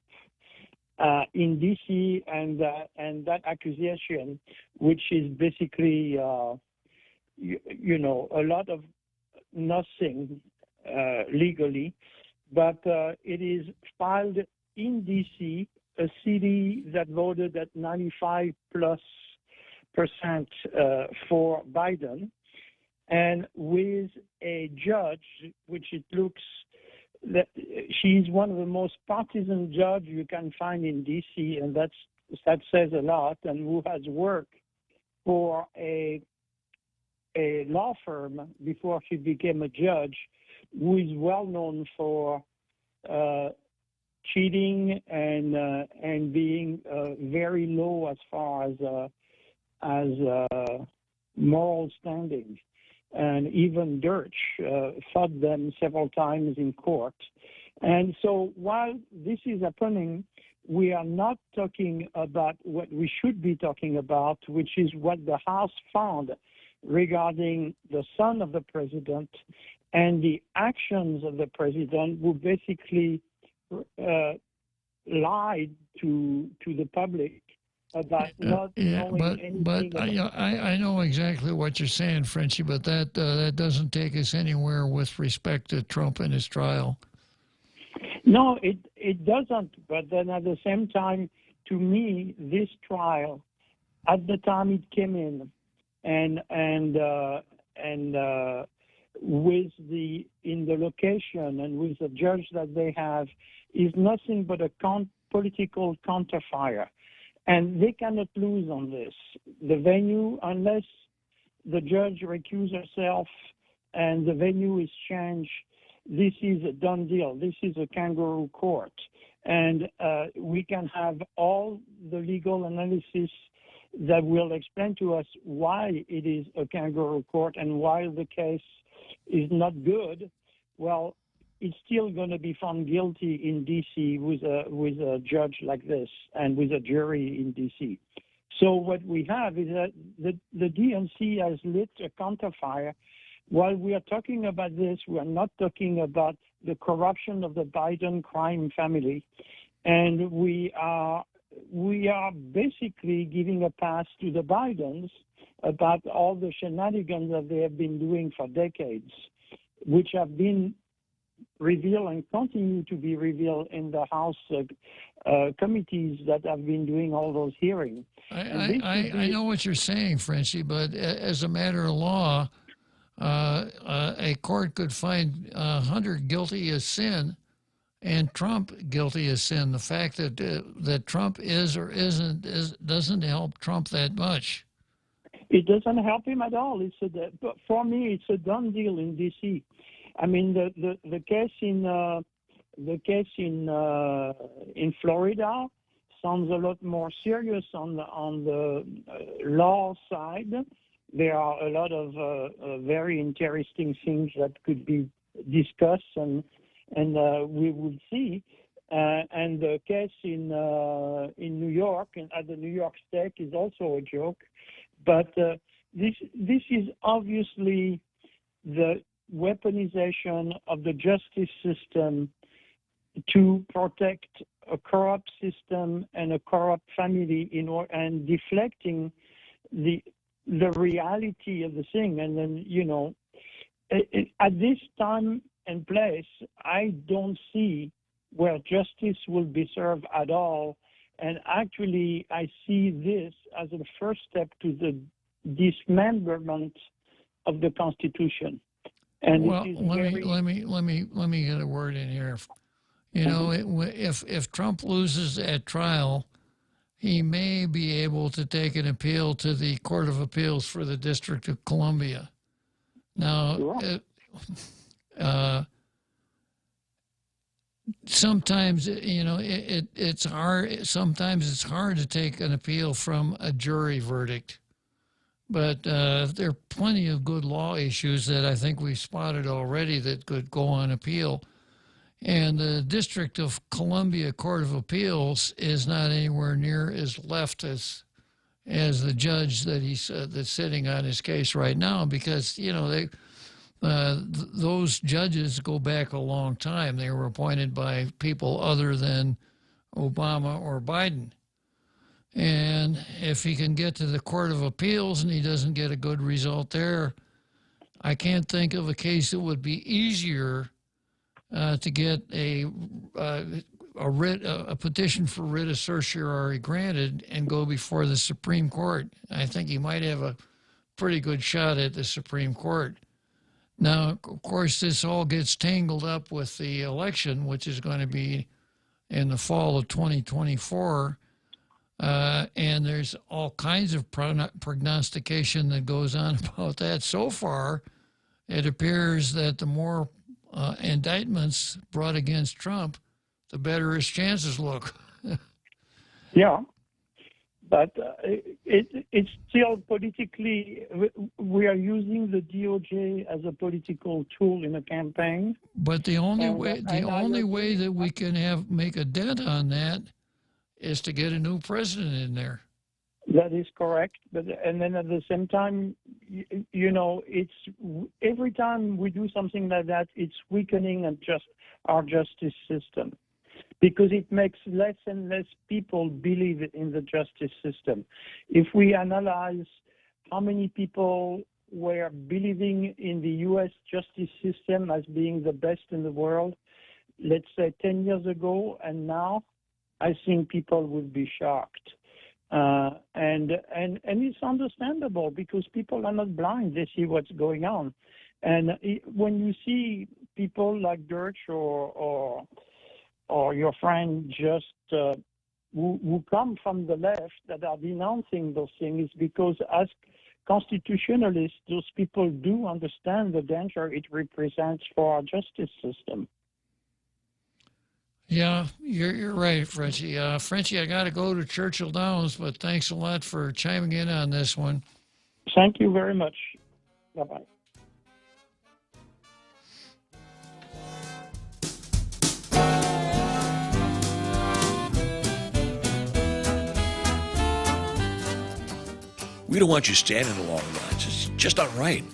in D.C. and that accusation, which is basically, a lot of nothing legally, but it is filed in D.C., a city that voted at 95+% for Biden, and with a judge, which it looks that she's one of the most partisan judges you can find in D.C., and that says a lot, and who has worked for a law firm before she became a judge, who is well known for cheating and being very low as far as moral standing. And even Dirch fought them several times in court. And so while this is happening, we are not talking about what we should be talking about, which is what the House found regarding the son of the president and the actions of the president, who basically lied to the public about not knowing anything. But I know exactly what you're saying, Frenchie, but that doesn't take us anywhere with respect to Trump and his trial. No, it doesn't. But then at the same time, to me, this trial, at the time it came in, and in the location and with the judge that they have is nothing but a political counterfire. And they cannot lose on this. The venue, unless the judge recuses herself and the venue is changed, this is a done deal. This is a kangaroo court. And we can have all the legal analysis that will explain to us why it is a kangaroo court and why the case is not good. Well, it's still going to be found guilty in D.C. with a judge like this and with a jury in D.C. So what we have is that the DNC has lit a counterfire. While we are talking about this, we are not talking about the corruption of the Biden crime family, and we are basically giving a pass to the Bidens about all the shenanigans that they have been doing for decades, which have been revealed and continue to be revealed in the House committees that have been doing all those hearings. I know what you're saying, Frenchie, but as a matter of law, a court could find Hunter guilty of sin and Trump guilty of sin. The fact that Trump is or isn't doesn't help Trump that much. It doesn't help him at all. But for me, it's a done deal in D.C. I mean, the case in Florida sounds a lot more serious on the law side. There are a lot of very interesting things that could be discussed, and we will see. And the case in New York and at the New York State is also a joke. But this is obviously the weaponization of the justice system to protect a corrupt system and a corrupt family and deflecting the reality of the thing. And then, at this time and place, I don't see where justice will be served at all. And actually, I see this as a first step to the dismemberment of the Constitution. And well, let me get a word in here. If Trump loses at trial, he may be able to take an appeal to the Court of Appeals for the District of Columbia. Now, sometimes it's hard. Sometimes it's hard to take an appeal from a jury verdict, but there are plenty of good law issues that I think we've spotted already that could go on appeal. And the District of Columbia Court of Appeals is not anywhere near as left as the judge that's sitting on his case right now, because those judges go back a long time. They were appointed by people other than Obama or Biden. And if he can get to the Court of Appeals and he doesn't get a good result there, I can't think of a case that would be easier to get a petition for writ of certiorari granted and go before the Supreme Court. I think he might have a pretty good shot at the Supreme Court. Now, of course, this all gets tangled up with the election, which is going to be in the fall of 2024. And there's all kinds of prognostication that goes on about that. So far, it appears that the more indictments brought against Trump, the better his chances look. Yeah, but it's still politically, we are using the DOJ as a political tool in a campaign. But the only way that we can make a dent on that is to get a new president in there. That is correct, and then at the same time, it's every time we do something like that, it's weakening our justice system, because it makes less and less people believe in the justice system. If we analyze how many people were believing in the U.S. justice system as being the best in the world, let's say 10 years ago and now, I think people would be shocked. And it's understandable, because people are not blind. They see what's going on. And when you see people like Dirch or your friend just who come from the left that are denouncing those things, because as constitutionalists, those people do understand the danger it represents for our justice system. Yeah, you're right, Frenchie. Frenchie, I got to go to Churchill Downs, but thanks a lot for chiming in on this one. Thank you very much. Bye-bye. We don't want you standing in long lines. It's just not right.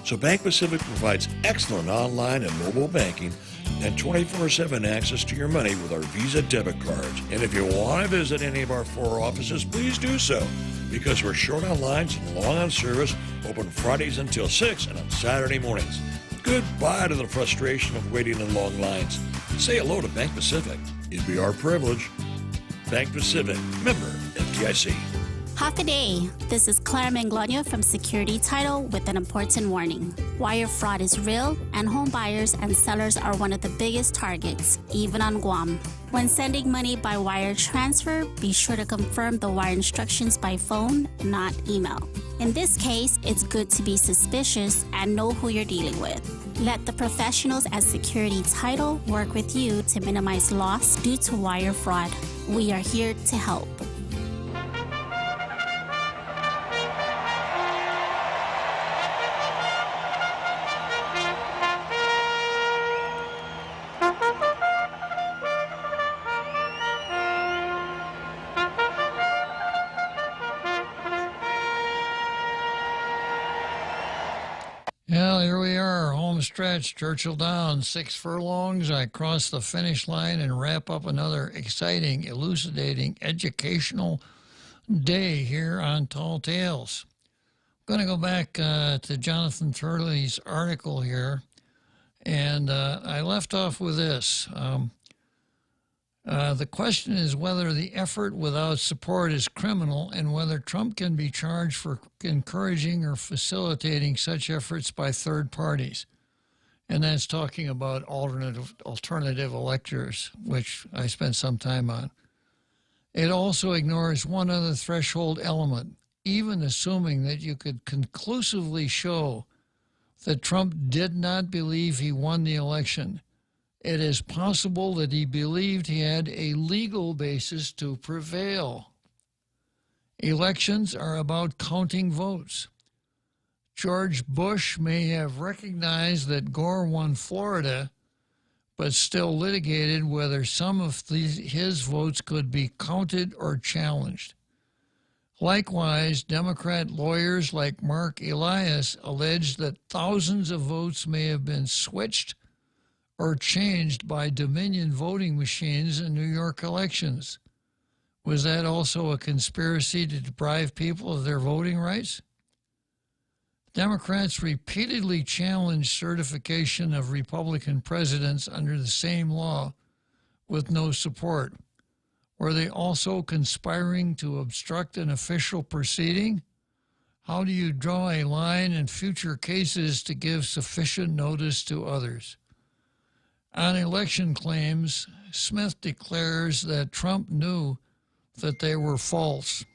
So Bank Pacific provides excellent online and mobile banking and 24/7 access to your money with our Visa debit cards. And if you want to visit any of our 4 offices, please do so, because we're short on lines and long on service, open Fridays until 6 and on Saturday mornings. Goodbye to the frustration of waiting in long lines. Say hello to Bank Pacific. It'd be our privilege. Bank Pacific, member FDIC. Half a day. This is Claire Manglona from Security Title with an important warning. Wire fraud is real, and home buyers and sellers are one of the biggest targets, even on Guam. When sending money by wire transfer, be sure to confirm the wire instructions by phone, not email. In this case, it's good to be suspicious and know who you're dealing with. Let the professionals at Security Title work with you to minimize loss due to wire fraud. We are here to help. Well, here we are, home stretch, Churchill Downs, 6 furlongs. I cross the finish line and wrap up another exciting, elucidating, educational day here on Tall Tales. I'm going to go back to Jonathan Turley's article here, and I left off with this. The question is whether the effort without support is criminal and whether Trump can be charged for encouraging or facilitating such efforts by third parties. And that's talking about alternative electors, which I spent some time on. It also ignores one other threshold element, even assuming that you could conclusively show that Trump did not believe he won the election. It is possible that he believed he had a legal basis to prevail. Elections are about counting votes. George Bush may have recognized that Gore won Florida, but still litigated whether some of his votes could be counted or challenged. Likewise, Democrat lawyers like Mark Elias alleged that thousands of votes may have been switched or changed by Dominion voting machines in New York elections. Was that also a conspiracy to deprive people of their voting rights? Democrats repeatedly challenged certification of Republican presidents under the same law with no support. Were they also conspiring to obstruct an official proceeding? How do you draw a line in future cases to give sufficient notice to others? On election claims, Smith declares that Trump knew that they were false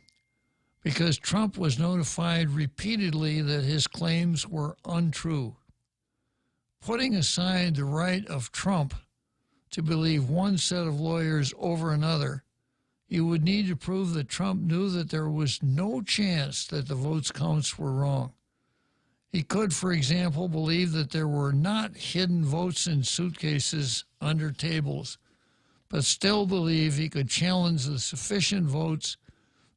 because Trump was notified repeatedly that his claims were untrue. Putting aside the right of Trump to believe one set of lawyers over another, you would need to prove that Trump knew that there was no chance that the votes counts were wrong. He could, for example, believe that there were not hidden votes in suitcases under tables, but still believe he could challenge the sufficient votes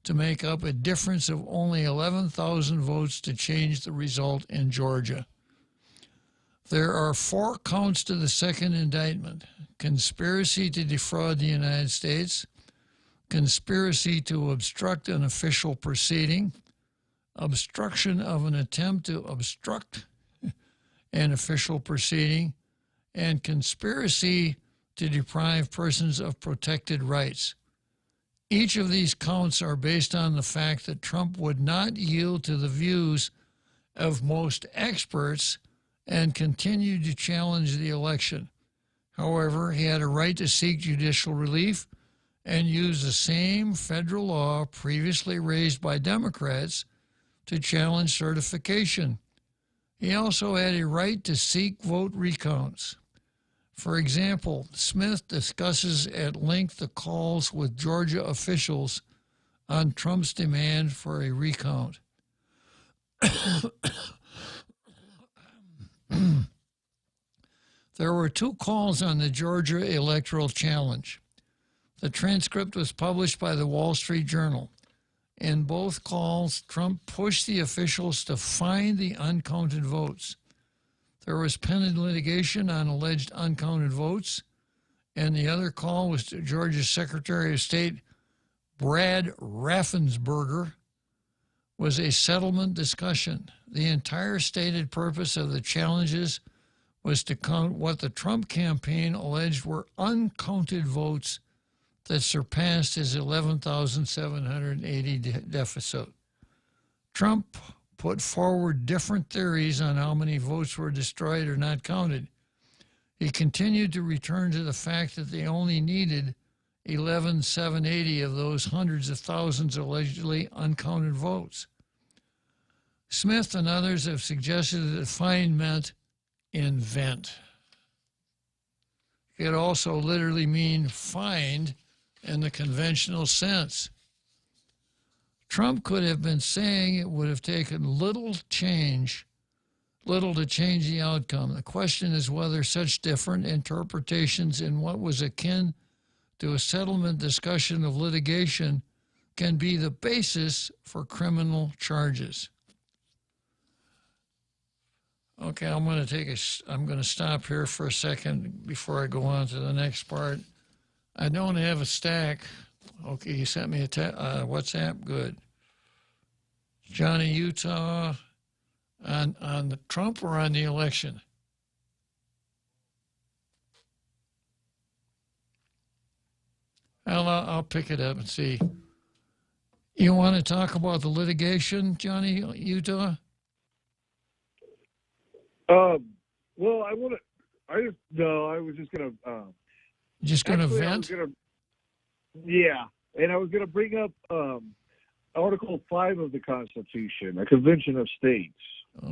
to make up a difference of only 11,000 votes to change the result in Georgia. There are 4 counts to the second indictment: conspiracy to defraud the United States, conspiracy to obstruct an official proceeding, obstruction of an attempt to obstruct an official proceeding, and conspiracy to deprive persons of protected rights. Each of these counts are based on the fact that Trump would not yield to the views of most experts and continued to challenge the election. However, he had a right to seek judicial relief and use the same federal law previously raised by Democrats to challenge certification. He also had a right to seek vote recounts. For example, Smith discusses at length the calls with Georgia officials on Trump's demand for a recount. There were 2 calls on the Georgia electoral challenge. The transcript was published by the Wall Street Journal. In both calls, Trump pushed the officials to find the uncounted votes. There was pending litigation on alleged uncounted votes, and the other call was to Georgia's Secretary of State, Brad Raffensperger, was a settlement discussion. The entire stated purpose of the challenges was to count what the Trump campaign alleged were uncounted votes that surpassed his 11,780 deficit. Trump put forward different theories on how many votes were destroyed or not counted. He continued to return to the fact that they only needed 11,780 of those hundreds of thousands of allegedly uncounted votes. Smith and others have suggested that find meant invent. It could also literally mean find in the conventional sense. Trump could have been saying it would have taken little to change the outcome. The question is whether such different interpretations in what was akin to a settlement discussion of litigation can be the basis for criminal charges. Okay, I'm going to stop here for a second before I go on to the next part. I don't have a stack. Okay, you sent me a WhatsApp. Good. Johnny, Utah, on the Trump or on the election? I'll pick it up and see. You want to talk about the litigation, Johnny, Utah? Well, I was just gonna. Just gonna vent. And I was gonna bring up Article 5 of the Constitution, a convention of states.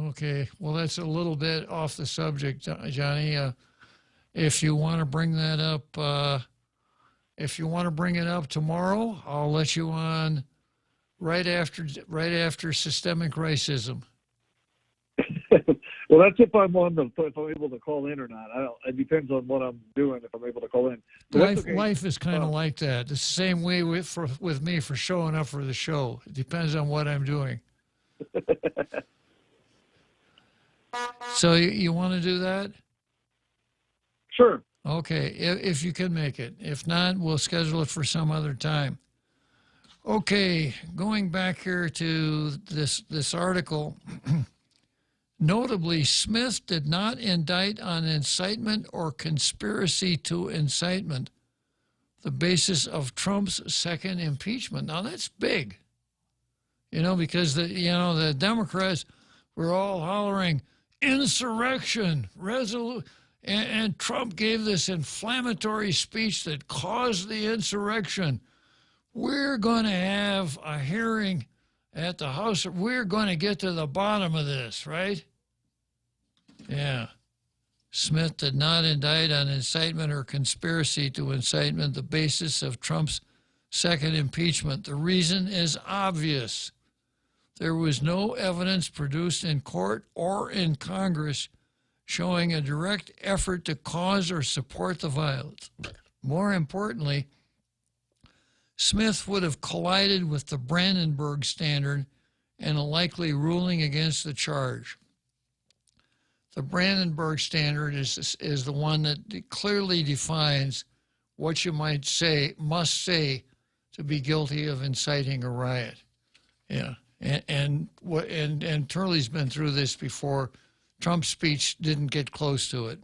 Okay, well, that's a little bit off the subject, Johnny. If you want to bring that up, if you want to bring it up tomorrow, I'll let you on right after systemic racism. Well, that's if I'm able to call in or not. It depends on what I'm doing if I'm able to call in. Life is kind of like that. It's the same way with me for showing up for the show. It depends on what I'm doing. So you want to do that? Sure. Okay, if you can make it. If not, we'll schedule it for some other time. Okay, going back here to this article. Notably, Smith did not indict on incitement or conspiracy to incitement, the basis of Trump's second impeachment. Now, that's big, because the Democrats were all hollering insurrection, and Trump gave this inflammatory speech that caused the insurrection. We're going to have a hearing at the House. We're going to get to the bottom of this, right? Yeah. Smith did not indict on incitement or conspiracy to incitement, the basis of Trump's second impeachment. The reason is obvious. There was no evidence produced in court or in Congress showing a direct effort to cause or support the violence. More importantly, Smith would have collided with the Brandenburg Standard and a likely ruling against the charge. The Brandenburg Standard is the one that clearly defines what you must say to be guilty of inciting a riot. Yeah, and Turley's been through this before. Trump's speech didn't get close to it.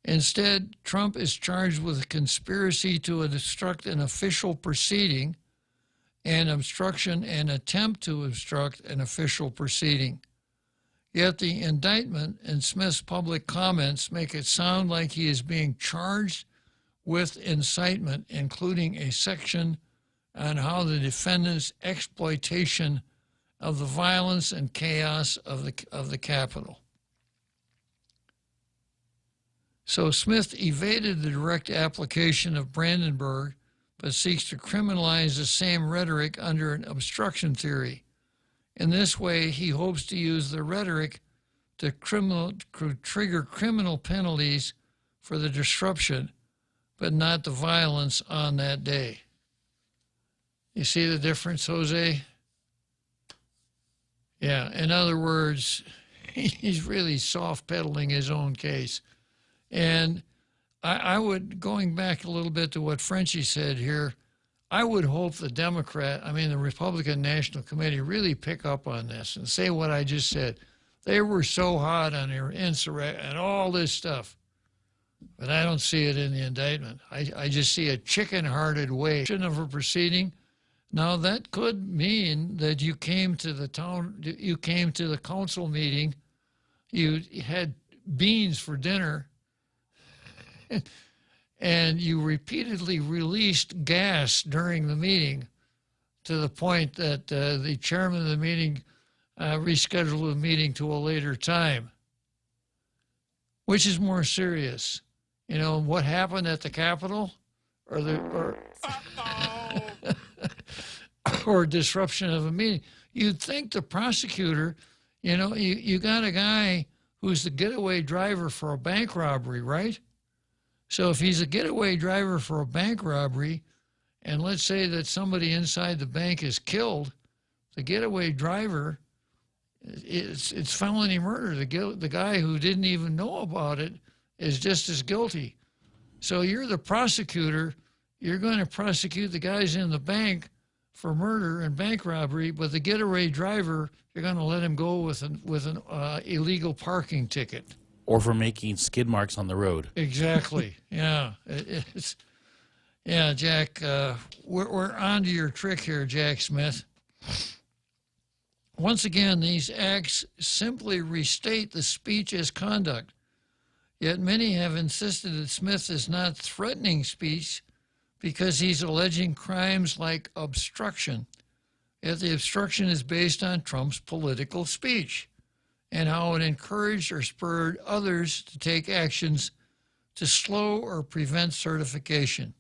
Instead, Trump is charged with a conspiracy to obstruct an official proceeding and obstruction and attempt to obstruct an official proceeding. Yet the indictment and Smith's public comments make it sound like he is being charged with incitement, including a section on how the defendant's exploitation of the violence and chaos of the Capitol. So Smith evaded the direct application of Brandenburg, but seeks to criminalize the same rhetoric under an obstruction theory. In this way, he hopes to use the rhetoric to trigger criminal penalties for the disruption, but not the violence on that day. You see the difference, Jose? Yeah, in other words, he's really soft-pedaling his own case. And I would, going back a little bit to what Frenchie said here, I would hope the Republican National Committee really pick up on this and say what I just said. They were so hot on their insurrection and all this stuff. But I don't see it in the indictment. I just see a chicken-hearted way of a proceeding. Now, that could mean that you came to the council meeting, you had beans for dinner, and you repeatedly released gas during the meeting to the point that the chairman of the meeting rescheduled the meeting to a later time. Which is more serious? You know, what happened at the Capitol or disruption of a meeting? You'd think the prosecutor, you got a guy who's the getaway driver for a bank robbery, right? So if he's a getaway driver for a bank robbery, and let's say that somebody inside the bank is killed, the getaway driver, it's felony murder. The guy who didn't even know about it is just as guilty. So you're the prosecutor. You're going to prosecute the guys in the bank for murder and bank robbery, but the getaway driver, you're going to let him go with an illegal parking ticket. Or for making skid marks on the road. Exactly. Yeah. Jack, we're on to your trick here, Jack Smith. Once again, these acts simply restate the speech as conduct. Yet many have insisted that Smith is not threatening speech because he's alleging crimes like obstruction. Yet the obstruction is based on Trump's political speech and how it encouraged or spurred others to take actions to slow or prevent certification.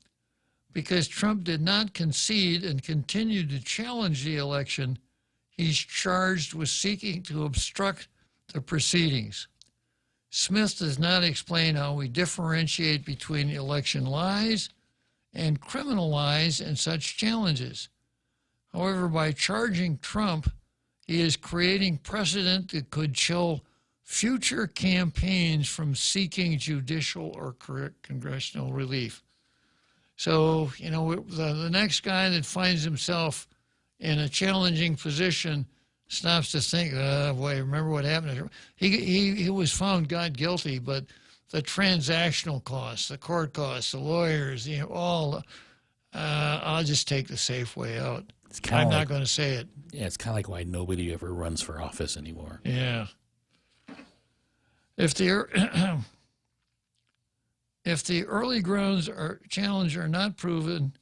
Because Trump did not concede and continued to challenge the election, he's charged with seeking to obstruct the proceedings. Smith does not explain how we differentiate between election lies and criminal lies in such challenges. However, by charging Trump, he is creating precedent that could chill future campaigns from seeking judicial or congressional relief. So, the next guy that finds himself in a challenging position stops to think, wait, remember what happened? He was found not guilty, but the transactional costs, the court costs, the lawyers, I'll just take the safe way out. I'm not going to say it. Yeah, it's kind of like why nobody ever runs for office anymore. Yeah. If the early grounds challenge are not proven,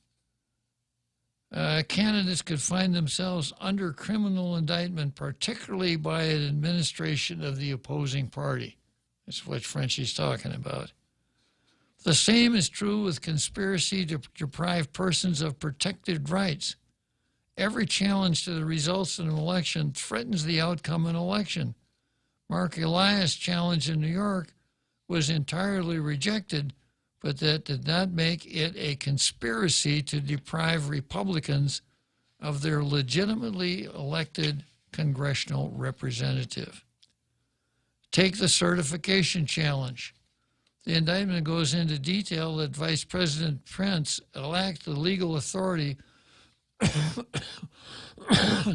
candidates could find themselves under criminal indictment, particularly by an administration of the opposing party. That's what Frenchie's talking about. The same is true with conspiracy to deprive persons of protected rights. Every challenge to the results of an election threatens the outcome of an election. Mark Elias' challenge in New York was entirely rejected, but that did not make it a conspiracy to deprive Republicans of their legitimately elected congressional representative. Take the certification challenge. The indictment goes into detail that Vice President Pence lacked the legal authority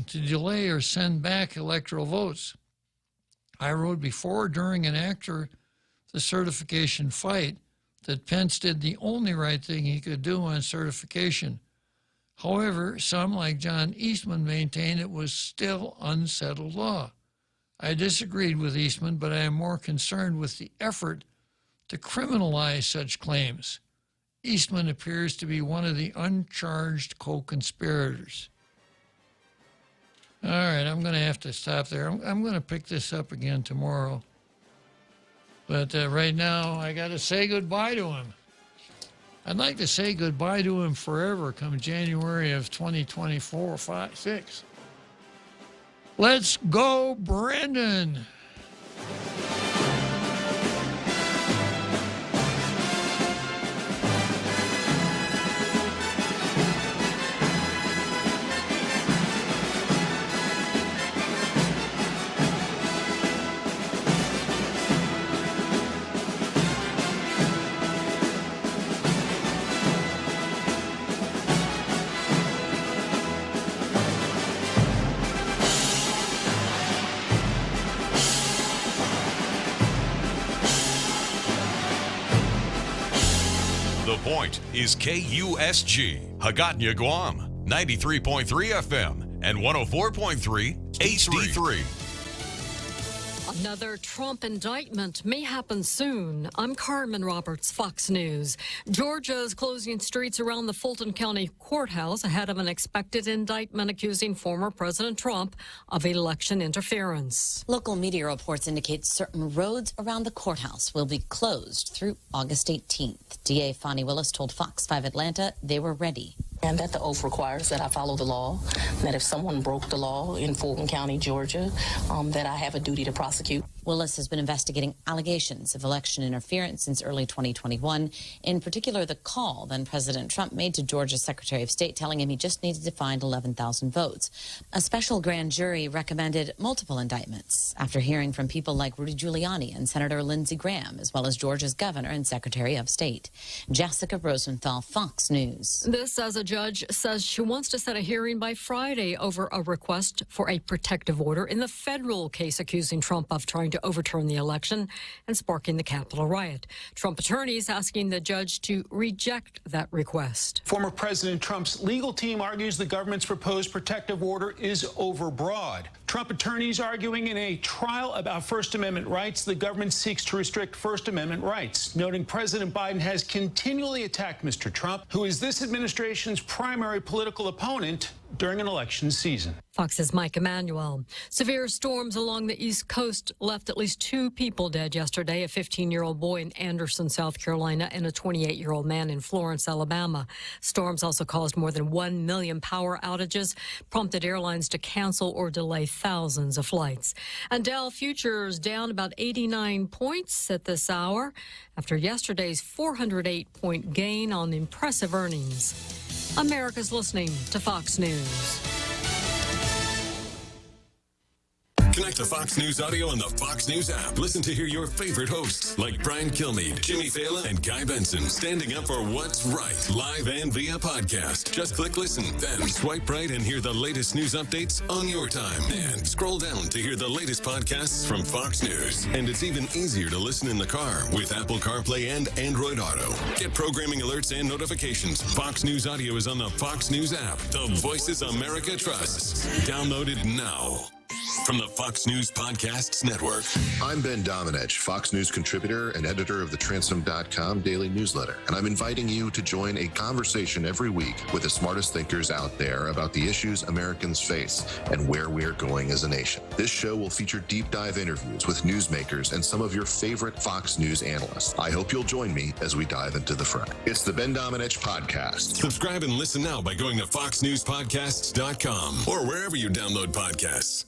to delay or send back electoral votes. I wrote before, during, and after the certification fight that Pence did the only right thing he could do on certification. However, some, like John Eastman, maintain it was still unsettled law. I disagreed with Eastman, but I am more concerned with the effort to criminalize such claims. Eastman appears to be one of the uncharged co-conspirators. All right, I'm going to have to stop there. I'm going to pick this up again tomorrow. But right now, I got to say goodbye to him. I'd like to say goodbye to him forever come January of 2024, 5, 6. Let's go, Brandon. The Point is KUSG, Hagåtña, Guam, 93.3 FM and 104.3 HD3. Another Trump indictment may happen soon. I'm Carmen Roberts, Fox News. Georgia is closing streets around the Fulton County Courthouse ahead of an expected indictment accusing former President Trump of election interference. Local media reports indicate certain roads around the courthouse will be closed through August 18th. DA Fani Willis told Fox 5 Atlanta they were ready. And that the oath requires that I follow the law, that if someone broke the law in Fulton County, Georgia, that I have a duty to prosecute. Willis has been investigating allegations of election interference since early 2021, in particular the call then President Trump made to Georgia's Secretary of State telling him he just needed to find 11,000 votes. A special grand jury recommended multiple indictments after hearing from people like Rudy Giuliani and Senator Lindsey Graham, as well as Georgia's governor and Secretary of State. Jessica Rosenthal, Fox News. This as a judge says she wants to set a hearing by Friday over a request for a protective order in the federal case accusing Trump of trying to overturn the election and sparking the Capitol riot. Trump attorneys asking the judge to reject that request. Former President Trump's legal team argues the government's proposed protective order is overbroad. Trump attorneys arguing in a trial about First Amendment rights, the government seeks to restrict First Amendment rights, noting President Biden has continually attacked Mr. Trump, who is this administration's primary political opponent during an election season. Fox's Mike Emanuel. Severe storms along the East Coast left at least 2 people dead yesterday, a 15-year-old boy in Anderson, South Carolina, and a 28-year-old man in Florence, Alabama. Storms also caused more than 1 million power outages, prompted airlines to cancel or delay thousands of flights. And Dow futures down about 89 points at this hour after yesterday's 408-point gain on impressive earnings. America's listening to Fox News. Connect to Fox News Audio on the Fox News app. Listen to hear your favorite hosts like Brian Kilmeade, Jimmy Fallon, and Guy Benson standing up for what's right, live and via podcast. Just click listen, then swipe right and hear the latest news updates on your time. And scroll down to hear the latest podcasts from Fox News. And it's even easier to listen in the car with Apple CarPlay and Android Auto. Get programming alerts and notifications. Fox News Audio is on the Fox News app. The voices America trusts. Download it now. From the Fox News Podcasts Network. I'm Ben Domenech, Fox News contributor and editor of the Transom.com daily newsletter, and I'm inviting you to join a conversation every week with the smartest thinkers out there about the issues Americans face and where we're going as a nation. This show will feature deep dive interviews with newsmakers and some of your favorite Fox News analysts. I hope you'll join me as we dive into the fray. It's the Ben Domenech Podcast. Subscribe and listen now by going to foxnewspodcasts.com or wherever you download podcasts.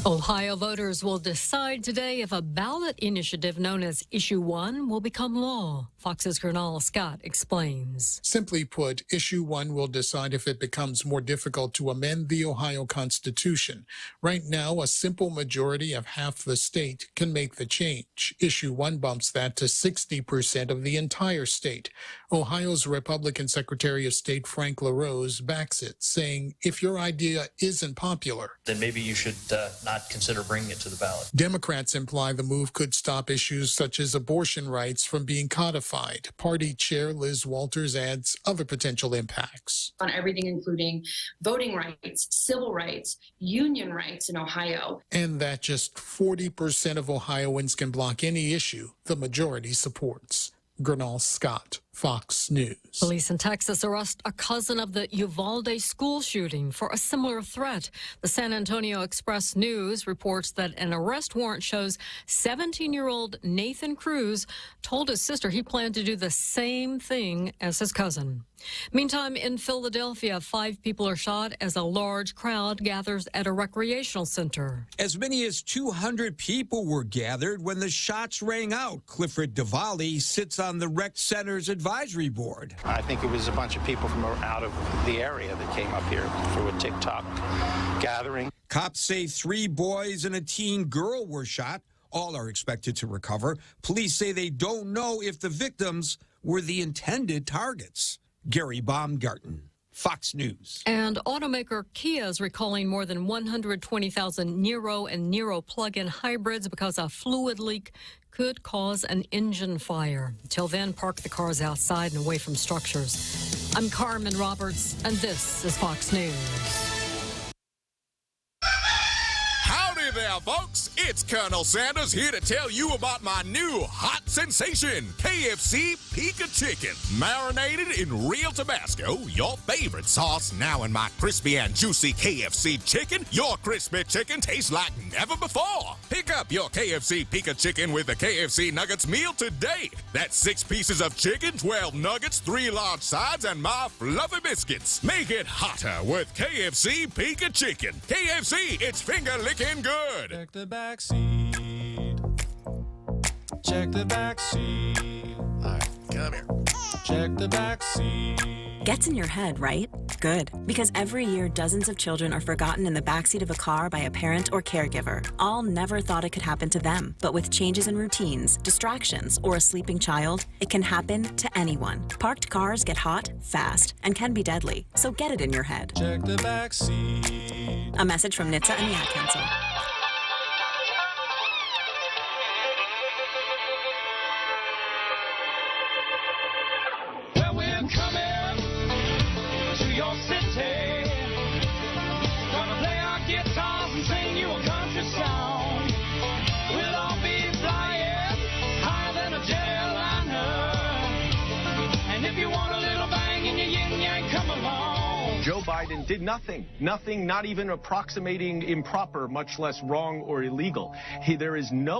Ohio voters will decide today if a ballot initiative known as Issue 1 will become law. Fox's Gernal Scott explains. Simply put, Issue 1 will decide if it becomes more difficult to amend the Ohio Constitution. Right now, a simple majority of half the state can make the change. Issue 1 bumps that to 60% of the entire state. Ohio's Republican Secretary of State Frank LaRose backs it, saying if your idea isn't popular, then maybe you should not consider bringing it to the ballot. Democrats imply the move could stop issues such as abortion rights from being codified. Party Chair Liz Walters adds other potential impacts. On everything including voting rights, civil rights, union rights in Ohio. And that just 40% of Ohioans can block any issue the majority supports. Gernal Scott, Fox News. Police in Texas arrest a cousin of the Uvalde school shooting for a similar threat. The San Antonio Express News reports that an arrest warrant shows 17-year-old Nathan Cruz told his sister he planned to do the same thing as his cousin. Meantime, in Philadelphia, 5 people are shot as a large crowd gathers at a recreational center. As many as 200 people were gathered when the shots rang out. Clifford Diwali sits on the rec center's advisory board. I think it was a bunch of people from out of the area that came up here through a TikTok gathering. Cops say 3 boys and a teen girl were shot. All are expected to recover. Police say they don't know if the victims were the intended targets. Gary Baumgarten, Fox News. And automaker Kia is recalling more than 120,000 Niro and Niro plug-in hybrids because a fluid leak could cause an engine fire. Until then, park the cars outside and away from structures. I'm Carmen Roberts, and this is Fox News. Howdy there, folks. It's Colonel Sanders here to tell you about my new hot sensation, KFC Pica Chicken. Marinated in real Tabasco, your favorite sauce now in my crispy and juicy KFC chicken. Your crispy chicken tastes like never before. Pick up your KFC Pica Chicken with the KFC Nuggets meal today. That's 6 pieces of chicken, 12 nuggets, 3 large sides, and my fluffy biscuits. Make it hotter with KFC Pica Chicken. KFC, it's finger-licking good. Check the back seat. Check the back seat. All right, come here. Check the back seat. Gets in your head, right? Good. Because every year, dozens of children are forgotten in the backseat of a car by a parent or caregiver. All never thought it could happen to them. But with changes in routines, distractions, or a sleeping child, it can happen to anyone. Parked cars get hot, fast, and can be deadly. So get it in your head. Check the back seat. A message from NHTSA and the Ad Council. Well, we're coming to your city. Gonna play our guitars and sing you a country song. We'll all be flying higher than a jetliner. And if you want a little bang in your yin-yang, come along. Joe Biden did nothing, not even approximating improper, much less wrong or illegal. There is no